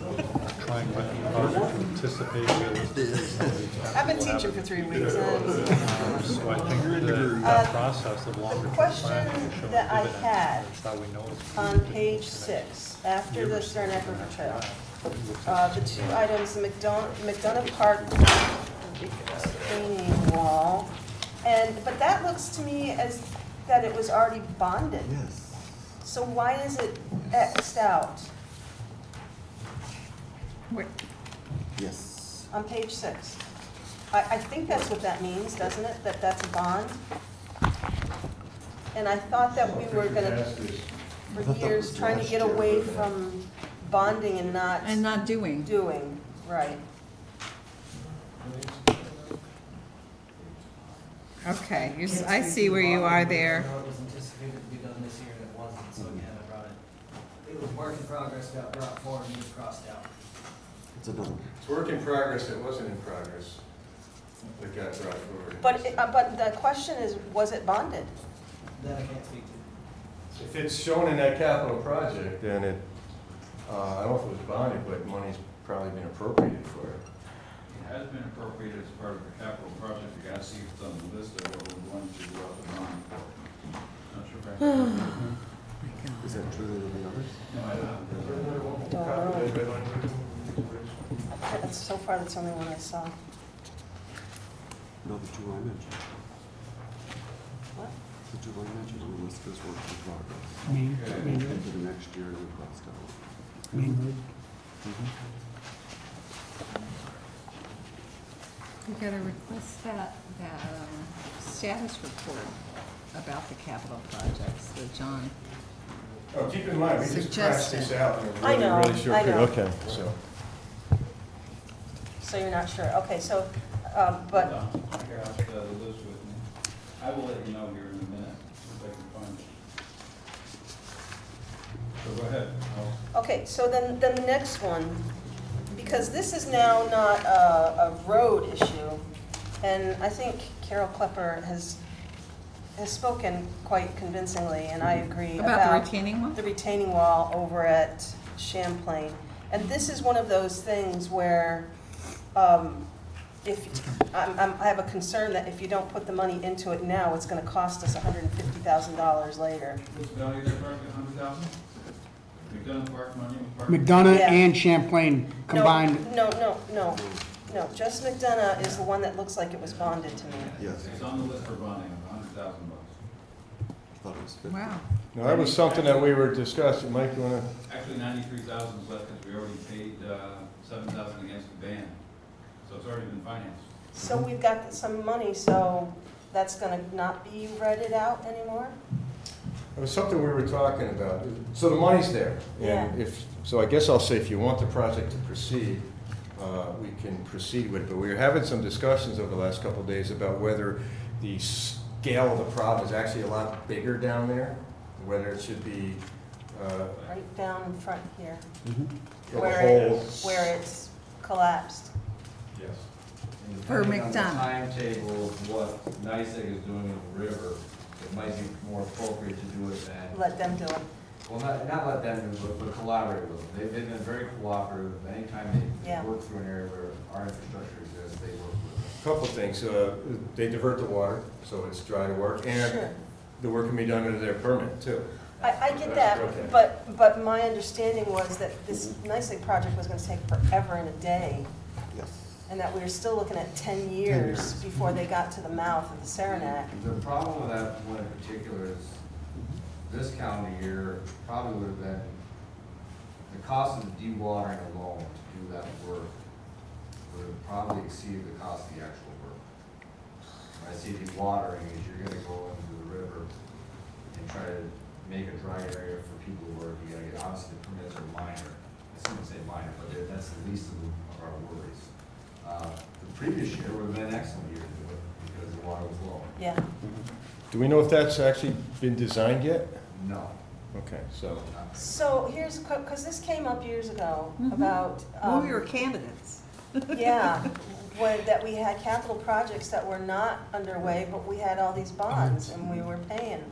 Speaker 1: try and work hard to anticipate realistically.
Speaker 9: I've been teaching for 3 weeks and
Speaker 1: So I think that process of longer term
Speaker 9: question
Speaker 1: planning will show
Speaker 9: that I
Speaker 1: dividends.
Speaker 9: had
Speaker 1: That's how we know it's
Speaker 9: on page 6, after the Stern River Trail, the 2 items, the McDonough Park retaining wall, but that looks to me as that it was already bonded.
Speaker 11: Yes.
Speaker 9: So why is it X'd out
Speaker 11: Yes.
Speaker 9: on page 6? I think that's what that means, doesn't it? That that's a bond? And I thought that we were gonna, for years, trying to get away from bonding and not
Speaker 8: doing.
Speaker 9: doing, right.
Speaker 8: Okay, I see where you are there.
Speaker 12: It was anticipated to be done this year and it wasn't, so again, I brought it. It was work in progress, got brought forward and was crossed out.
Speaker 11: It's another one.
Speaker 7: It's work in progress that wasn't in progress that got brought forward.
Speaker 9: But the question is, was it bonded?
Speaker 12: That I can't speak to.
Speaker 7: If it's shown in that capital project, then it, I don't know if it was bonded, but money's probably been appropriated for it.
Speaker 10: It has been appropriated as part of the capital project. You gotta see if it's on the list of what we're going to go out to bond for. Not sure if I.
Speaker 11: Is that true of the others?
Speaker 10: No, I don't.
Speaker 9: Don't know. So far, that's the only one I saw.
Speaker 11: No, the two I mentioned.
Speaker 9: What?
Speaker 11: The two I mentioned on the list is work in progress.
Speaker 5: Main road.
Speaker 11: Into the next year, we crossed out.
Speaker 5: Main road.
Speaker 8: We gotta request that status report about the capital projects that John.
Speaker 7: Oh, keep in mind, we just crashed this
Speaker 8: Suggested.
Speaker 7: out in a
Speaker 9: I know,
Speaker 7: really short
Speaker 9: I
Speaker 7: period.
Speaker 9: know.
Speaker 7: Okay, so.
Speaker 9: So you're not sure, okay, so, but,
Speaker 10: Hold on. I got the list with me. I will let you know here in a minute if I can find it. So go ahead.
Speaker 9: okay, so then the next one, because this is now not a road issue, and I think Carol Klepper has spoken quite convincingly, and I agree
Speaker 8: About the retaining wall?
Speaker 9: the retaining wall over at Champlain. And this is one of those things where, if, I have a concern that if you don't put the money into it now, it's gonna cost us $150,000 later.
Speaker 10: What's the value of that project, 100,000? McDonough Park money?
Speaker 5: McDonough
Speaker 9: Yeah.
Speaker 5: and Champlain combined.
Speaker 9: No, just McDonough is the one that looks like it was bonded to me.
Speaker 11: Yes.
Speaker 10: It's on the list for bonding, $100,000.
Speaker 11: I thought it was 50.
Speaker 8: Wow.
Speaker 7: No, that was something that we were discussing. Mike, you wanna?
Speaker 10: Actually, 93,000 is left because we already paid 7,000 against the ban. So it's already been financed.
Speaker 9: So we've got some money, so that's gonna not be redded out anymore?
Speaker 7: It was something we were talking about. So the money's there. And if, so I guess I'll say if you want the project to proceed, we can proceed with it. But we were having some discussions over the last couple of days about whether the scale of the problem is actually a lot bigger down there, whether it should be,
Speaker 9: Right down in front here,
Speaker 7: the
Speaker 9: where
Speaker 7: whole.
Speaker 9: where it's collapsed.
Speaker 10: Yes.
Speaker 14: And
Speaker 8: For
Speaker 14: depending on the
Speaker 8: McDonough.
Speaker 14: timetable of what NICEAG is doing in the river, it might be more appropriate to do it than,
Speaker 9: Let them do it.
Speaker 14: well, not let them do it, but collaborate with them. They've been very cooperative. Anytime they
Speaker 9: Yeah.
Speaker 14: work through an area where our infrastructure exists, they work with us.
Speaker 7: Couple things, they divert the water, so it's dry to work,
Speaker 9: Sure.
Speaker 7: and the work can be done under their permit too.
Speaker 9: I get that,
Speaker 7: Okay.
Speaker 9: but my understanding was that this NICEAG project was gonna take forever and a day,
Speaker 11: Yes.
Speaker 9: and that we were still looking at 10 years before they got to the mouth of the Saranac.
Speaker 14: The problem with that one in particular is this calendar year probably would have been, the cost of the dewatering alone to do that work would have probably exceeded the cost of the actual work. When I say dewatering is you're gonna go into the river and try to make a dry area for people to work. You gotta get, obviously the permits are minor. I shouldn't say minor, but that's the least of our worries. The previous year would have been an excellent year to do it because the water was low.
Speaker 9: Yeah.
Speaker 7: Do we know if that's actually been designed yet?
Speaker 14: No.
Speaker 7: Okay, so.
Speaker 9: So here's, because this came up years ago about.
Speaker 8: We were candidates.
Speaker 9: Yeah, that we had capital projects that were not underway, but we had all these bonds and we were paying,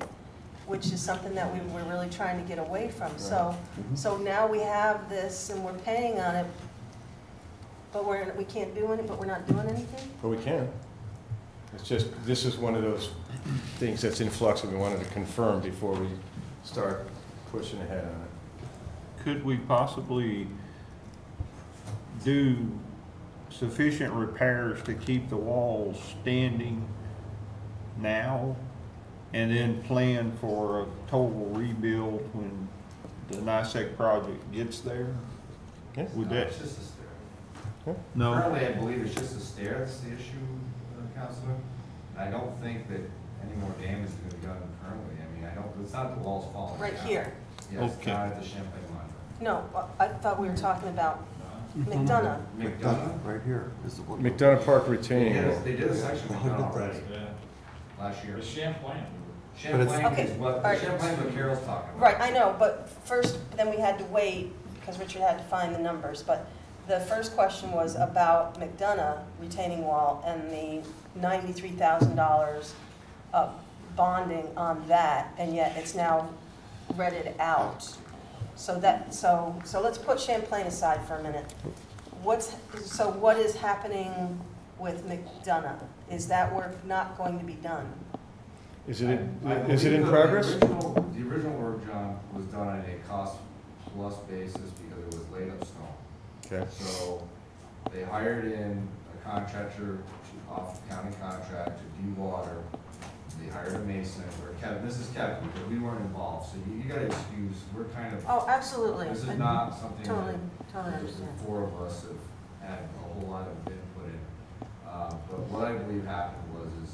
Speaker 9: which is something that we were really trying to get away from. So, so now we have this and we're paying on it, but we can't do any, but we're not doing anything?
Speaker 7: But we can. It's just, this is one of those things that's in flux and we wanted to confirm before we start pushing ahead on it.
Speaker 3: Could we possibly do sufficient repairs to keep the walls standing now and then plan for a total rebuild when the NICEAG project gets there?
Speaker 7: Yeah.
Speaker 3: Would
Speaker 14: No,
Speaker 3: that?
Speaker 14: it's just a stair.
Speaker 3: No?
Speaker 14: Currently, I believe it's just a stair that's the issue, Councilman. I don't think that any more damage is gonna be done currently. I mean, I don't, it's not the walls falling
Speaker 9: Right
Speaker 14: down.
Speaker 9: here?
Speaker 14: Yes,
Speaker 3: Okay.
Speaker 14: not at the Champlain line.
Speaker 9: No, I thought we were talking about McDonough.
Speaker 14: McDonough?
Speaker 11: Right here is the one.
Speaker 7: McDonough Park retaining wall.
Speaker 14: They did a section of McDonough already, last year.
Speaker 10: It's Champlain.
Speaker 14: Champlain
Speaker 9: Okay,
Speaker 14: is what,
Speaker 9: all right.
Speaker 14: Champlain's what Carol's talking about.
Speaker 9: Right, I know, but first, then we had to wait, because Richard had to find the numbers, but The first question was about McDonough retaining wall and the $93,000 bonding on that, and yet it's now redded out. So let's put Champlain aside for a minute. What is happening with McDonough? Is that work not going to be done?
Speaker 7: Is it in progress?
Speaker 14: The original work, John, was done on a cost-plus basis because it was laid up snow.
Speaker 7: Okay.
Speaker 14: So they hired in a contractor off county contract to de-water. They hired a mason, or Kevin, this is Kevin, because we weren't involved, so you gotta excuse, we're kind of.
Speaker 9: Oh, absolutely.
Speaker 14: This is not something
Speaker 9: Totally
Speaker 14: that the
Speaker 9: understand.
Speaker 14: four of us have had a whole lot of input in. But what I believe happened is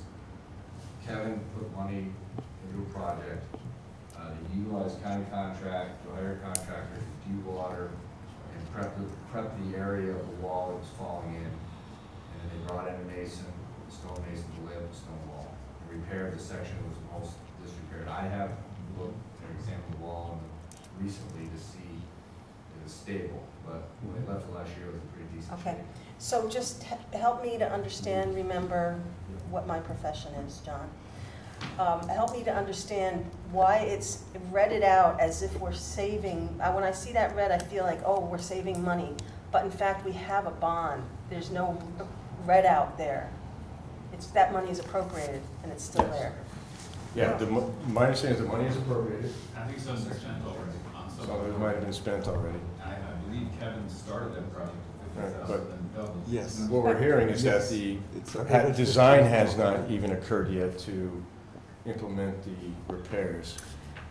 Speaker 14: Kevin put money into a project, to utilize county contract, to hire a contractor to de-water and prep the area of the wall that was falling in. And then they brought in a mason, a stone mason, to lay up the stone wall. And repaired the section that was most disrepaired. I have looked and examined the wall recently to see if it was stable, but when they left it last year, it was a pretty decent shape.
Speaker 9: Okay, so just help me to understand, remember what my profession is, John. Help me to understand why it's redded out as if we're saving. When I see that red, I feel like, oh, we're saving money. But in fact, we have a bond. There's no red out there. That money is appropriated, and it's still there.
Speaker 7: Yeah, my understanding is the money is appropriated.
Speaker 10: I think some are spent already on some.
Speaker 7: Some of it might have been spent already.
Speaker 10: I believe Kevin started that project at $50,000
Speaker 7: But-
Speaker 10: and doubled.
Speaker 11: Yes.
Speaker 7: What we're hearing is that the design has not even occurred yet to implement the repairs.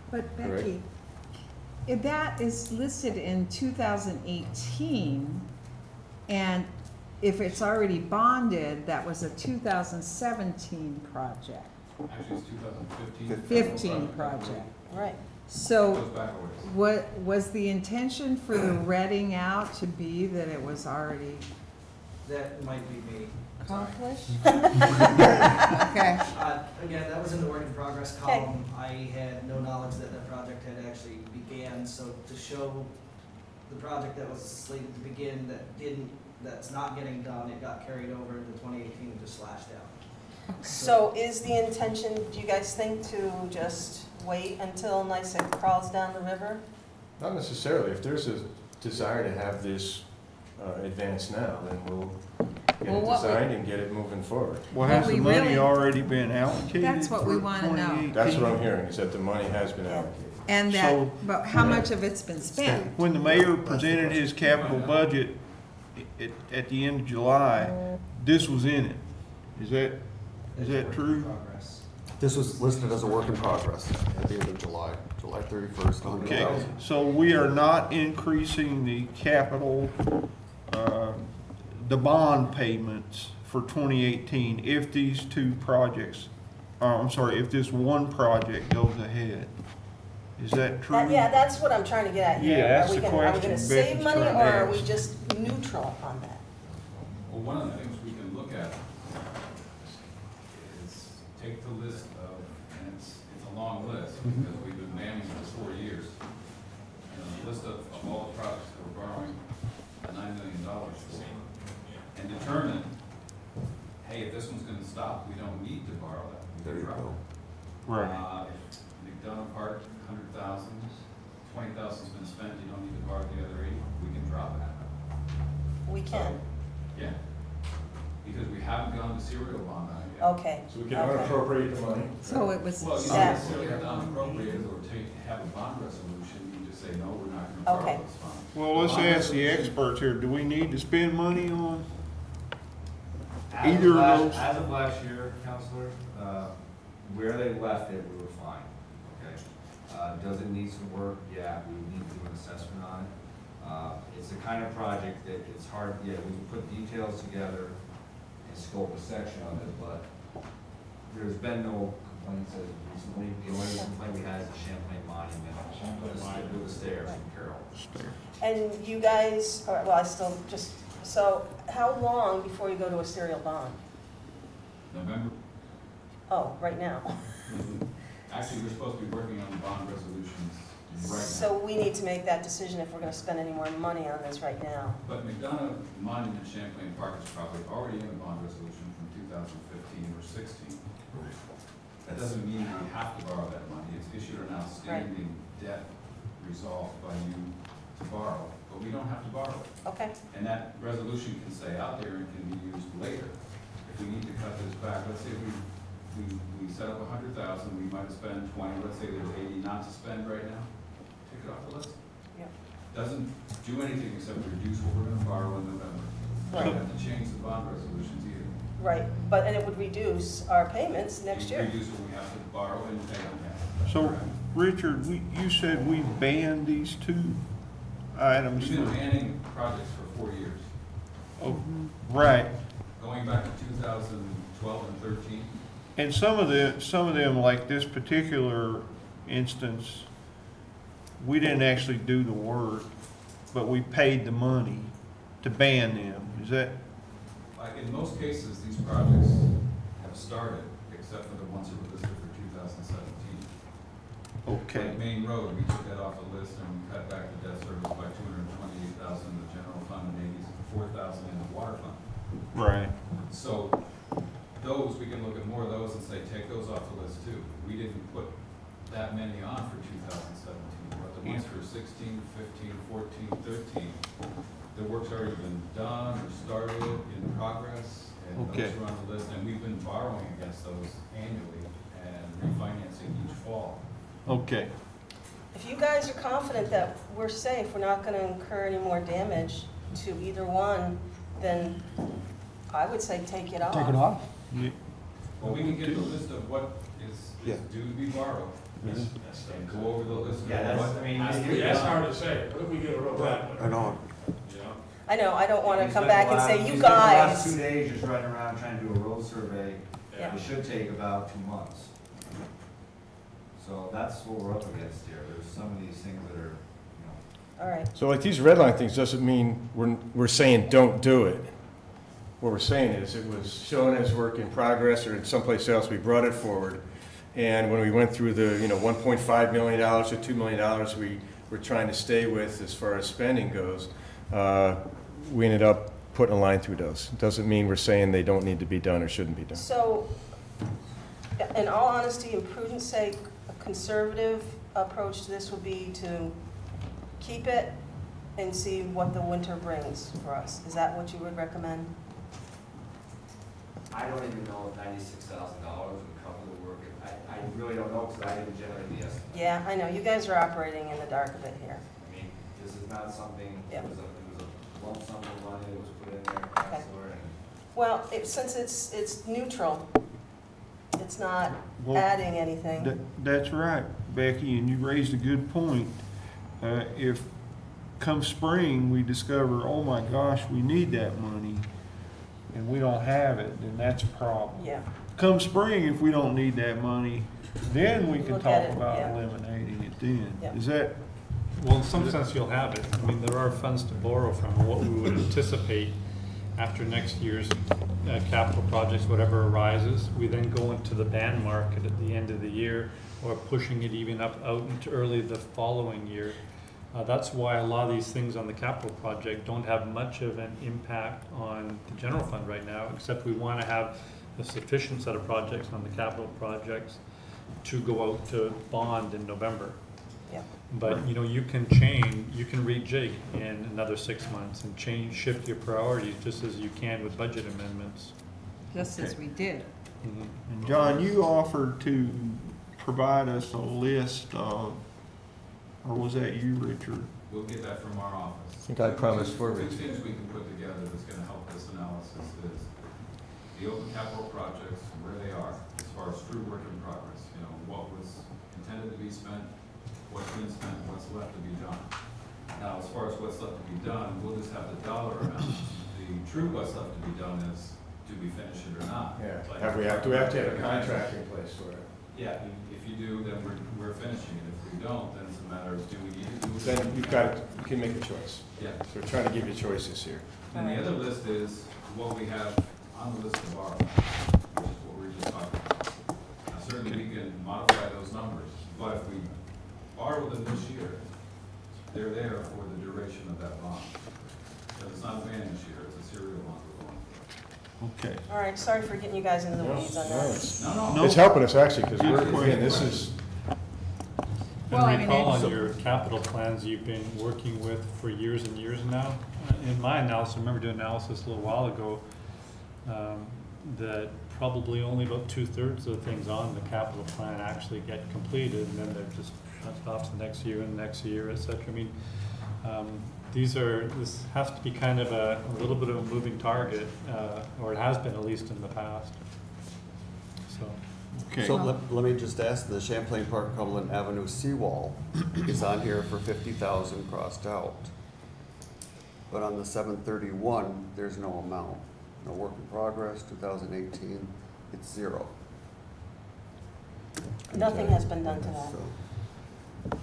Speaker 8: But
Speaker 7: Correct.
Speaker 8: Becky, if that is listed in 2018, and if it's already bonded, that was a 2017 project,
Speaker 10: Actually, it's 2015.
Speaker 8: 15 project.
Speaker 9: Right.
Speaker 10: Goes
Speaker 8: So
Speaker 10: backwards.
Speaker 8: what was the intention for the redding out to be that it was already
Speaker 12: That might be me. Sorry.
Speaker 8: accomplished? Okay.
Speaker 12: Again, that was in the work in progress column. I had no knowledge that that project had actually began, so to show the project that was slated to begin that's not getting done, it got carried over into 2018 and just slashed out.
Speaker 9: So is the intention, do you guys think, to just wait until NYSEG crawls down the river?
Speaker 7: Not necessarily. If there's a desire to have this advanced now, then we'll get it designed and get it moving forward.
Speaker 3: Well, has
Speaker 8: What
Speaker 3: the
Speaker 8: we
Speaker 3: money
Speaker 8: really-
Speaker 3: already been allocated?
Speaker 8: That's what we
Speaker 3: for
Speaker 8: wanna know.
Speaker 3: 2018?
Speaker 7: That's what I'm hearing, is that the money has been allocated.
Speaker 8: And
Speaker 3: So-
Speaker 8: that, but how much of it's been spent?
Speaker 3: When the mayor presented his capital budget at the end of July, this was in it. Is that true?
Speaker 12: Progress.
Speaker 11: This was listed as a work in progress at the end of July 31st,
Speaker 3: Okay,
Speaker 11: 100,000.
Speaker 3: so we are not increasing the capital, the bond payments for 2018 if these two projects, if this one project goes ahead. Is that true?
Speaker 9: Yeah, that's what I'm trying to get at here.
Speaker 3: Yeah, that's the
Speaker 9: Are we
Speaker 3: question
Speaker 9: gonna save
Speaker 3: Becky's
Speaker 9: money,
Speaker 3: trying
Speaker 9: or
Speaker 3: to
Speaker 9: are we
Speaker 3: ask.
Speaker 9: just neutral on that?
Speaker 10: Well, one of the things we can look at is take the list of, and it's a long list, because we've been managing for 4 years. And a list of all the projects that we're borrowing $9 million for, and determine, hey, if this one's gonna stop, we don't need to borrow that. We can
Speaker 11: There you
Speaker 10: drop
Speaker 11: go.
Speaker 10: it.
Speaker 3: Right.
Speaker 10: If McDonough Park, 100,000, 20,000's been spent, you don't need to borrow the other 80, we can drop it.
Speaker 9: We can,
Speaker 10: Yeah, because we haven't gone to serial bond on it yet.
Speaker 9: okay.
Speaker 7: So we can
Speaker 9: Okay.
Speaker 7: unappropriate the money.
Speaker 8: So it was,
Speaker 10: Well, you
Speaker 9: Yeah.
Speaker 10: don't necessarily have to unappropriate it or have a bond resolution, you just say, no, we're not gonna borrow
Speaker 9: Okay.
Speaker 10: this fund.
Speaker 3: Well, let's
Speaker 10: Bond
Speaker 3: ask the
Speaker 10: resolution-
Speaker 3: experts here, do we need to spend money on?
Speaker 14: As
Speaker 3: Either of
Speaker 14: last-
Speaker 3: those?
Speaker 14: As of last year, Counselor, where they left it, we were fine, okay? Does it need some work? Yeah, we need to do an assessment on it. It's the kind of project that it's hard, yeah, we can put details together and scope a section of it, but there's been no complaints as of recently. The only complaint we had is the Champlain Monument, with the stairs from Carroll.
Speaker 9: And you guys, well, I still just, so how long before you go to a serial bond?
Speaker 10: November,
Speaker 9: Oh, right now.
Speaker 10: actually, we're supposed to be working on the bond resolutions right now.
Speaker 9: So we need to make that decision if we're gonna spend any more money on this right now.
Speaker 10: But McDonough Monument Champlain Park is probably already in a bond resolution from 2015 or 16. That doesn't mean we have to borrow that money. It's issued an outstanding debt resolved by you to borrow, but we don't have to borrow it.
Speaker 9: Okay,
Speaker 10: And that resolution can stay out there and can be used later. If we need to cut this back, let's say we set up 100,000, we might spend 20, let's say there's 80 not to spend right now, take it off the list.
Speaker 9: Yep.
Speaker 10: Doesn't do anything except reduce what we're gonna borrow in November. We don't have to change the bond resolutions either.
Speaker 9: right, and it would reduce our payments next year.
Speaker 10: Reduce what we have to borrow and pay on that.
Speaker 3: So, Richard, you said we banned these two items.
Speaker 10: We've been banning projects for 4 years,
Speaker 3: Oh, right.
Speaker 10: going back to 2012 and 13.
Speaker 3: And some of them, like this particular instance, we didn't actually do the work, but we paid the money to ban them. Is that?
Speaker 10: Like in most cases, these projects have started, except for the ones that were listed for 2017.
Speaker 3: Okay.
Speaker 10: Like Main Road, we took that off the list and we cut back the debt service by 228,000 in the general fund and 84,000 in the water fund.
Speaker 3: Right.
Speaker 10: So those, we can look at more of those and say, take those off the list too. We didn't put that many on for 2017, but the ones for 16, 15, 14, 13, the work's already been done or started, in progress, and
Speaker 3: Okay.
Speaker 10: those are on the list, and we've been borrowing against those annually and refinancing each fall.
Speaker 3: Okay.
Speaker 9: If you guys are confident that we're safe, we're not gonna incur any more damage to either one, then I would say take it off.
Speaker 5: Take it off?
Speaker 3: Yeah.
Speaker 10: Well, we can get the list of what is due to be borrowed, and go over the list. of what-
Speaker 18: That's hard to say. What if we get a real bad one?
Speaker 11: I know.
Speaker 18: You know?
Speaker 9: I know, I don't wanna
Speaker 14: We
Speaker 9: come
Speaker 14: spent
Speaker 9: back
Speaker 14: the
Speaker 9: and say,
Speaker 14: last-
Speaker 9: you
Speaker 14: we spent the last
Speaker 9: guys.
Speaker 14: 2 days just running around trying to do a road survey.
Speaker 9: Yeah.
Speaker 14: It should take about 2 months. So that's what we're up against here. There's some of these things that are, you know.
Speaker 9: All right,
Speaker 7: So like these red line things doesn't mean we're saying don't do it. What we're saying is it was shown as work in progress or in someplace else, we brought it forward. And when we went through the, $1.5 million or $2 million we were trying to stay with as far as spending goes, we ended up putting a line through those. Doesn't mean we're saying they don't need to be done or shouldn't be done.
Speaker 9: so, in all honesty and prudence sake, a conservative approach to this would be to keep it and see what the winter brings for us. Is that what you would recommend?
Speaker 14: I don't even know if $96,000 would cover the work. I really don't know because I didn't generate the estimate.
Speaker 9: Yeah, I know, you guys are operating in the dark a bit here.
Speaker 14: I mean, this is not something,
Speaker 9: Yeah.
Speaker 14: it was a lump sum of money that was put in there,
Speaker 9: Okay.
Speaker 14: counselor, and
Speaker 9: Well, since it's neutral, it's not
Speaker 3: Well,
Speaker 9: adding anything.
Speaker 3: That's right, Becky, and you raised a good point. If come spring, we discover, oh my gosh, we need that money, and we don't have it, then that's a problem.
Speaker 9: Yeah,
Speaker 3: Come spring, if we don't need that money, then we can
Speaker 9: Look at
Speaker 3: talk
Speaker 9: it,
Speaker 3: about
Speaker 9: yeah.
Speaker 3: eliminating it then.
Speaker 9: Yeah.
Speaker 3: Is that,
Speaker 1: Well, in some sense, you'll have it. I mean, there are funds to borrow from. What we would anticipate after next year's capital projects, whatever arises, we then go into the band market at the end of the year, or pushing it even up out into early the following year. That's why a lot of these things on the capital project don't have much of an impact on the general fund right now, except we want to have a sufficient set of projects on the capital projects to go out to bond in November.
Speaker 9: yeah.
Speaker 1: But, you can rejig in another 6 months and shift your priorities just as you can with budget amendments.
Speaker 8: Just as we did.
Speaker 3: and John, you offered to provide us a list of, or was that you, Richard?
Speaker 10: We'll get that from our office.
Speaker 7: I think I promised for
Speaker 10: Two
Speaker 7: Richard.
Speaker 10: things we can put together that's gonna help this analysis is the open capital projects, where they are, as far as through work in progress, what was intended to be spent, what's been spent, what's left to be done. Now, as far as what's left to be done, we'll just have the dollar amount. The true what's left to be done is, do we finish it or not?
Speaker 7: Yeah,
Speaker 10: Like,
Speaker 7: do we have to have a contract in place for it?
Speaker 10: Yeah, if you do, then we're finishing it. If we don't, then it's a matter of, do we need to do it?
Speaker 7: Then you can make a choice.
Speaker 10: Yeah.
Speaker 7: So we're trying to give you choices here.
Speaker 10: And the other list is what we have on the list of borrow, which is what we were just talking about. Now, certainly we can modify those numbers, but if we borrow them this year, they're there for the duration of that bond. Because it's not a vanish year, it's a serial bond we're going for.
Speaker 3: Okay.
Speaker 9: All right, sorry for getting you guys into the weeds on that.
Speaker 10: No.
Speaker 7: It's helping us actually, because again, this is,
Speaker 8: Well, I
Speaker 1: And
Speaker 8: mean,
Speaker 1: recall
Speaker 8: it's-
Speaker 1: on your capital plans you've been working with for years and years now. In my analysis, I remember doing analysis a little while ago, that probably only about 2/3 of the things on the capital plan actually get completed, and then they're just shut off to the next year and the next year, et cetera. I mean, this has to be kind of a little bit of a moving target, or it has been at least in the past. So.
Speaker 3: Okay.
Speaker 11: So let me just ask, the Champlain Park Cumberland Avenue seawall is on here for 50,000 crossed out. But on the 731, there's no amount. No work in progress, 2018, it's zero.
Speaker 9: Nothing has been done to that.
Speaker 11: So,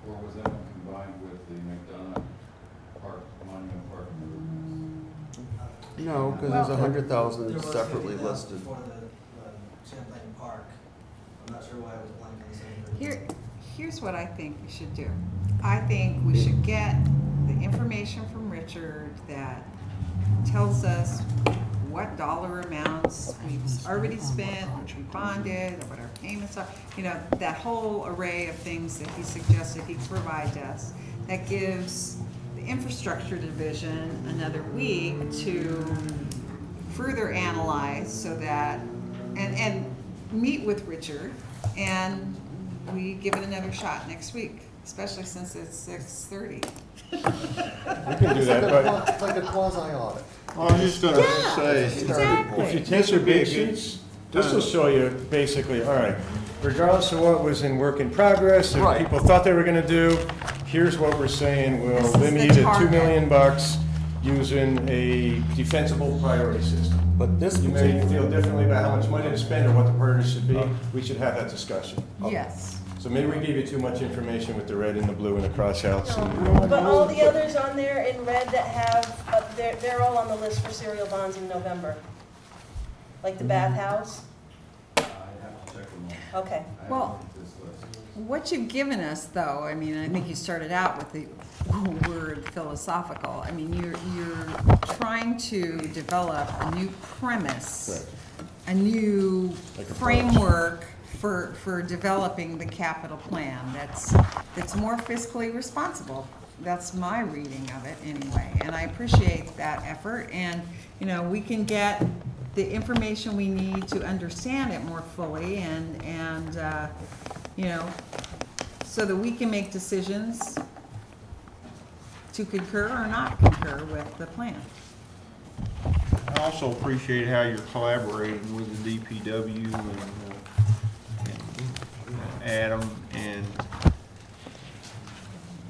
Speaker 10: Or was that one combined with the McDonough Park, Monument Park improvements?
Speaker 11: no, because there's
Speaker 12: There
Speaker 11: 100,000
Speaker 12: was
Speaker 11: separately
Speaker 12: 50,000
Speaker 11: listed.
Speaker 12: for the Champlain Park. I'm not sure why it was blank on the same.
Speaker 8: Here's what I think we should do. I think we should get the information from Richard that tells us what dollar amounts we've already spent, which we bonded, or what our payments are. You know, that whole array of things that he suggested he provide us. That gives the infrastructure division another week to further analyze so that, and meet with Richard, and we give it another shot next week, especially since it's 6:30.
Speaker 7: we can do that, but
Speaker 11: It's like a quasi-audit.
Speaker 3: I was just gonna say,
Speaker 8: Exactly.
Speaker 7: if you take your big sheets, this will show you basically, all right, regardless of what was in work in progress,
Speaker 11: Right.
Speaker 7: if people thought they were gonna do, here's what we're saying, we'll
Speaker 8: This is
Speaker 7: limit
Speaker 8: the
Speaker 7: you to $2
Speaker 8: target.
Speaker 7: million using a defensible priority system.
Speaker 11: But this
Speaker 7: You may
Speaker 11: particular,
Speaker 7: feel differently about how much money to spend or what the priorities should be, we should have that discussion.
Speaker 8: Yes.
Speaker 7: So maybe we give you too much information with the red and the blue and the crossouts.
Speaker 9: But all the others on there in red that have, they're all on the list for serial bonds in November. Like the bathhouse?
Speaker 10: I have to check them all.
Speaker 9: Okay.
Speaker 10: I
Speaker 8: Well-
Speaker 10: haven't looked at this list.
Speaker 8: What you've given us, though, I mean, I think you started out with the word philosophical. I mean, you're trying to develop a new premise, a new
Speaker 7: Like a
Speaker 8: framework for developing the capital plan that's more fiscally responsible. That's my reading of it anyway, and I appreciate that effort. And, you know, we can get the information we need to understand it more fully and you know, so that we can make decisions to concur or not concur with the plan.
Speaker 3: I also appreciate how you're collaborating with the DPW and Adam, and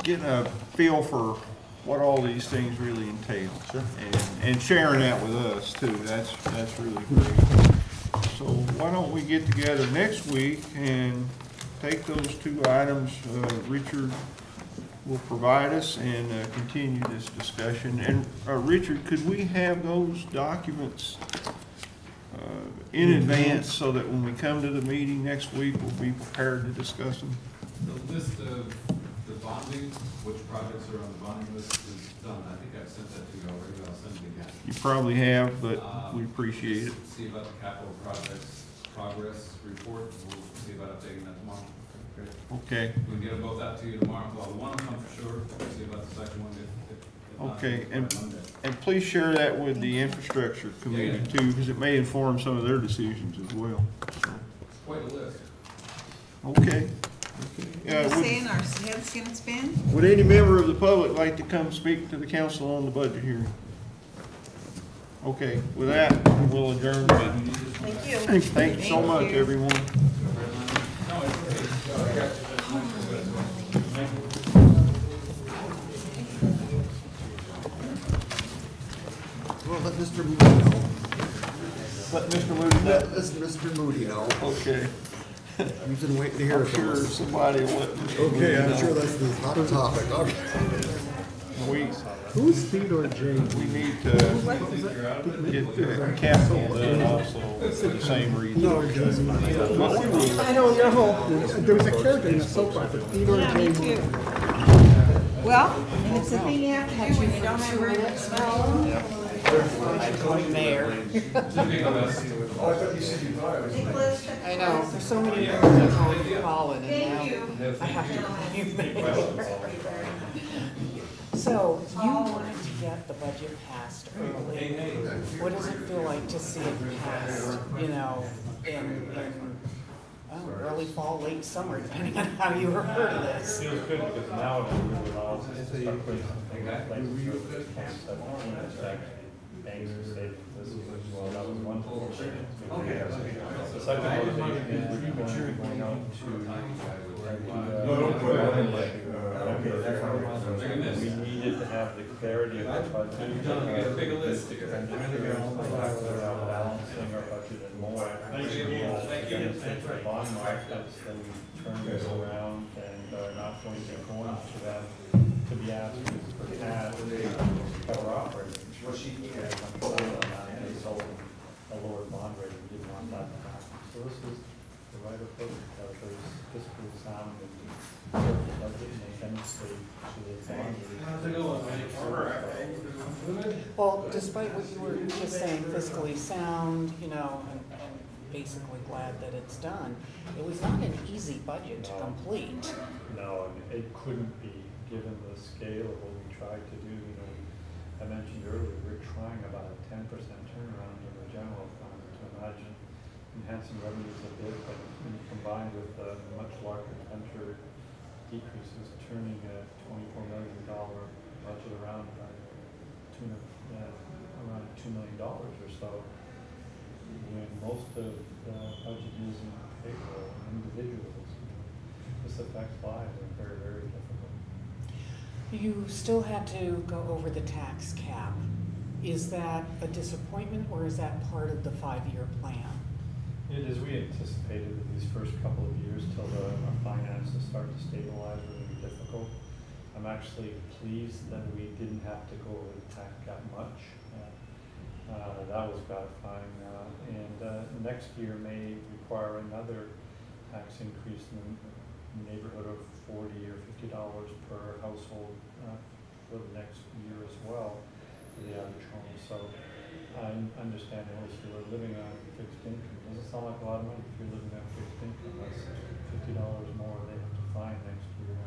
Speaker 3: getting a feel for what all these things really entail.
Speaker 7: Sure.
Speaker 3: And sharing that with us too, that's really great. So why don't we get together next week and take those two items Richard will provide us and continue this discussion. And Richard, could we have those documents in advance so that when we come to the meeting next week, we'll be prepared to discuss them?
Speaker 10: The list of the bonding, which projects are on the bonding list is done. I think I've sent that to you already, but I'll send it again.
Speaker 3: You probably have, but we appreciate it.
Speaker 10: See about the capital projects progress report, we'll see about updating that tomorrow.
Speaker 3: Okay.
Speaker 10: We can get them both out to you tomorrow, well, one will come for sure, we'll see about the second one if not,
Speaker 3: Okay,
Speaker 10: by Monday.
Speaker 3: and please share that with the infrastructure committee too, because it may inform some of their decisions as well.
Speaker 10: Quite a list.
Speaker 3: Okay.
Speaker 8: You're saying our heads gonna spin?
Speaker 3: Would any member of the public like to come speak to the council on the budget hearing? Okay, with that, we'll adjourn the meeting.
Speaker 9: Thank you.
Speaker 3: Thank you so much, everyone.
Speaker 11: well, let Mr. Moody know.
Speaker 3: Let Mr. Moody know.
Speaker 11: Let Mr. Moody know.
Speaker 3: Okay.
Speaker 11: You've been waiting to hear
Speaker 3: I'm
Speaker 11: from
Speaker 3: sure
Speaker 11: us.
Speaker 3: somebody will let Mr. Moody
Speaker 11: Okay, I'm
Speaker 3: know.
Speaker 11: sure that's the hot topic, okay.
Speaker 5: Who's Theodore J?
Speaker 3: We need to get the capital done also for the same reason.
Speaker 5: No, it doesn't. I don't know. There was a character in the soap opera, Theodore
Speaker 8: Yeah,
Speaker 5: J.
Speaker 8: me too. Well, and it's a thing you have to do when you don't have very much money.
Speaker 17: Mayor. I know, there's so many mayors that call you Colin, and now I have to call you Mayor. So, you wanted to get the budget passed early. What does it feel like to see it passed, you know, in early fall, late summer, depending on how you refer to this?
Speaker 1: Feels good because now it really allows us to start putting something in place for the 2017 banks and savings. This is, well, that was one total change. The second motivation is we're going out to we needed to have the clarity of our budget. Balancing our budget and more. Against the bond markets, then we turn this around and are not going to go to them to be asked for cash to cover operating. And result in a lower bond rate. We didn't want that to happen. So this is the right approach because there's fiscal sound and the budget and they demonstrate to the bond rate.
Speaker 17: Well, despite what you were just saying, fiscally sound, you know, and basically glad that it's done, it was not an easy budget to complete.
Speaker 1: No, it couldn't be given the scale of what we tried to do. You know, I mentioned earlier, we're trying about a 10% turnaround in the general fund. To imagine enhancing revenues a bit, but when you combine with much larger venture decreases, turning a $24 million budget around by around $2 million or so, when most of the budget is in payroll individuals, this affects lives and very, very difficult.
Speaker 17: You still had to go over the tax cap. Is that a disappointment or is that part of the 5-year plan?
Speaker 1: It is. We anticipated that these first couple of years till our finances start to stabilize were going to be difficult. I'm actually pleased that we didn't have to go over the tax cap much. That was gratifying. Next year may require another tax increase in the neighborhood of $40 or $50 per household for the next year as well for the average home. So I understand most who are living on fixed income. It doesn't sound like a lot of money if you're living on fixed income. That's $50 more they have to find next year.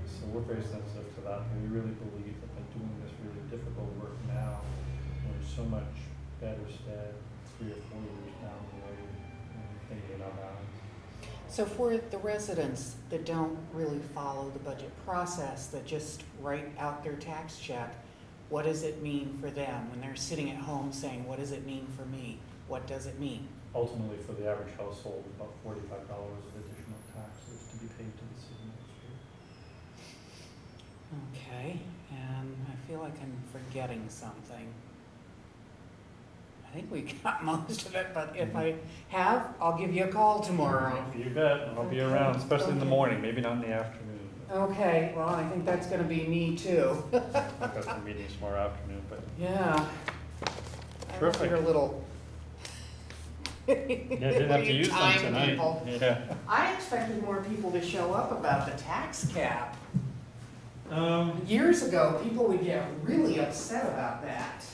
Speaker 1: So we're very sensitive to that. And we really believe that by doing this really difficult work now, we're in so much better stead 3 or 4 years down the road and thinking about that.
Speaker 17: So for the residents that don't really follow the budget process, that just write out their tax check, what does it mean for them when they're sitting at home saying, what does it mean for me? What does it mean?
Speaker 1: Ultimately, for the average household, about $45 of additional taxes to be paid to the city next year.
Speaker 17: Okay, and I feel like I'm forgetting something. I think we got most of it, but if I have, I'll give you a call tomorrow.
Speaker 1: You bet. I'll be around, especially in the morning, maybe not in the afternoon.
Speaker 17: Okay, well, I think that's gonna be me too.
Speaker 1: I've got some meetings tomorrow afternoon, but.
Speaker 17: Yeah.
Speaker 1: Terrific.
Speaker 17: You're a little.
Speaker 1: Yeah, didn't have to use them
Speaker 17: time
Speaker 1: tonight.
Speaker 17: people.
Speaker 1: Yeah.
Speaker 17: I expected more people to show up about the tax cap. Years ago, people would get really upset about that.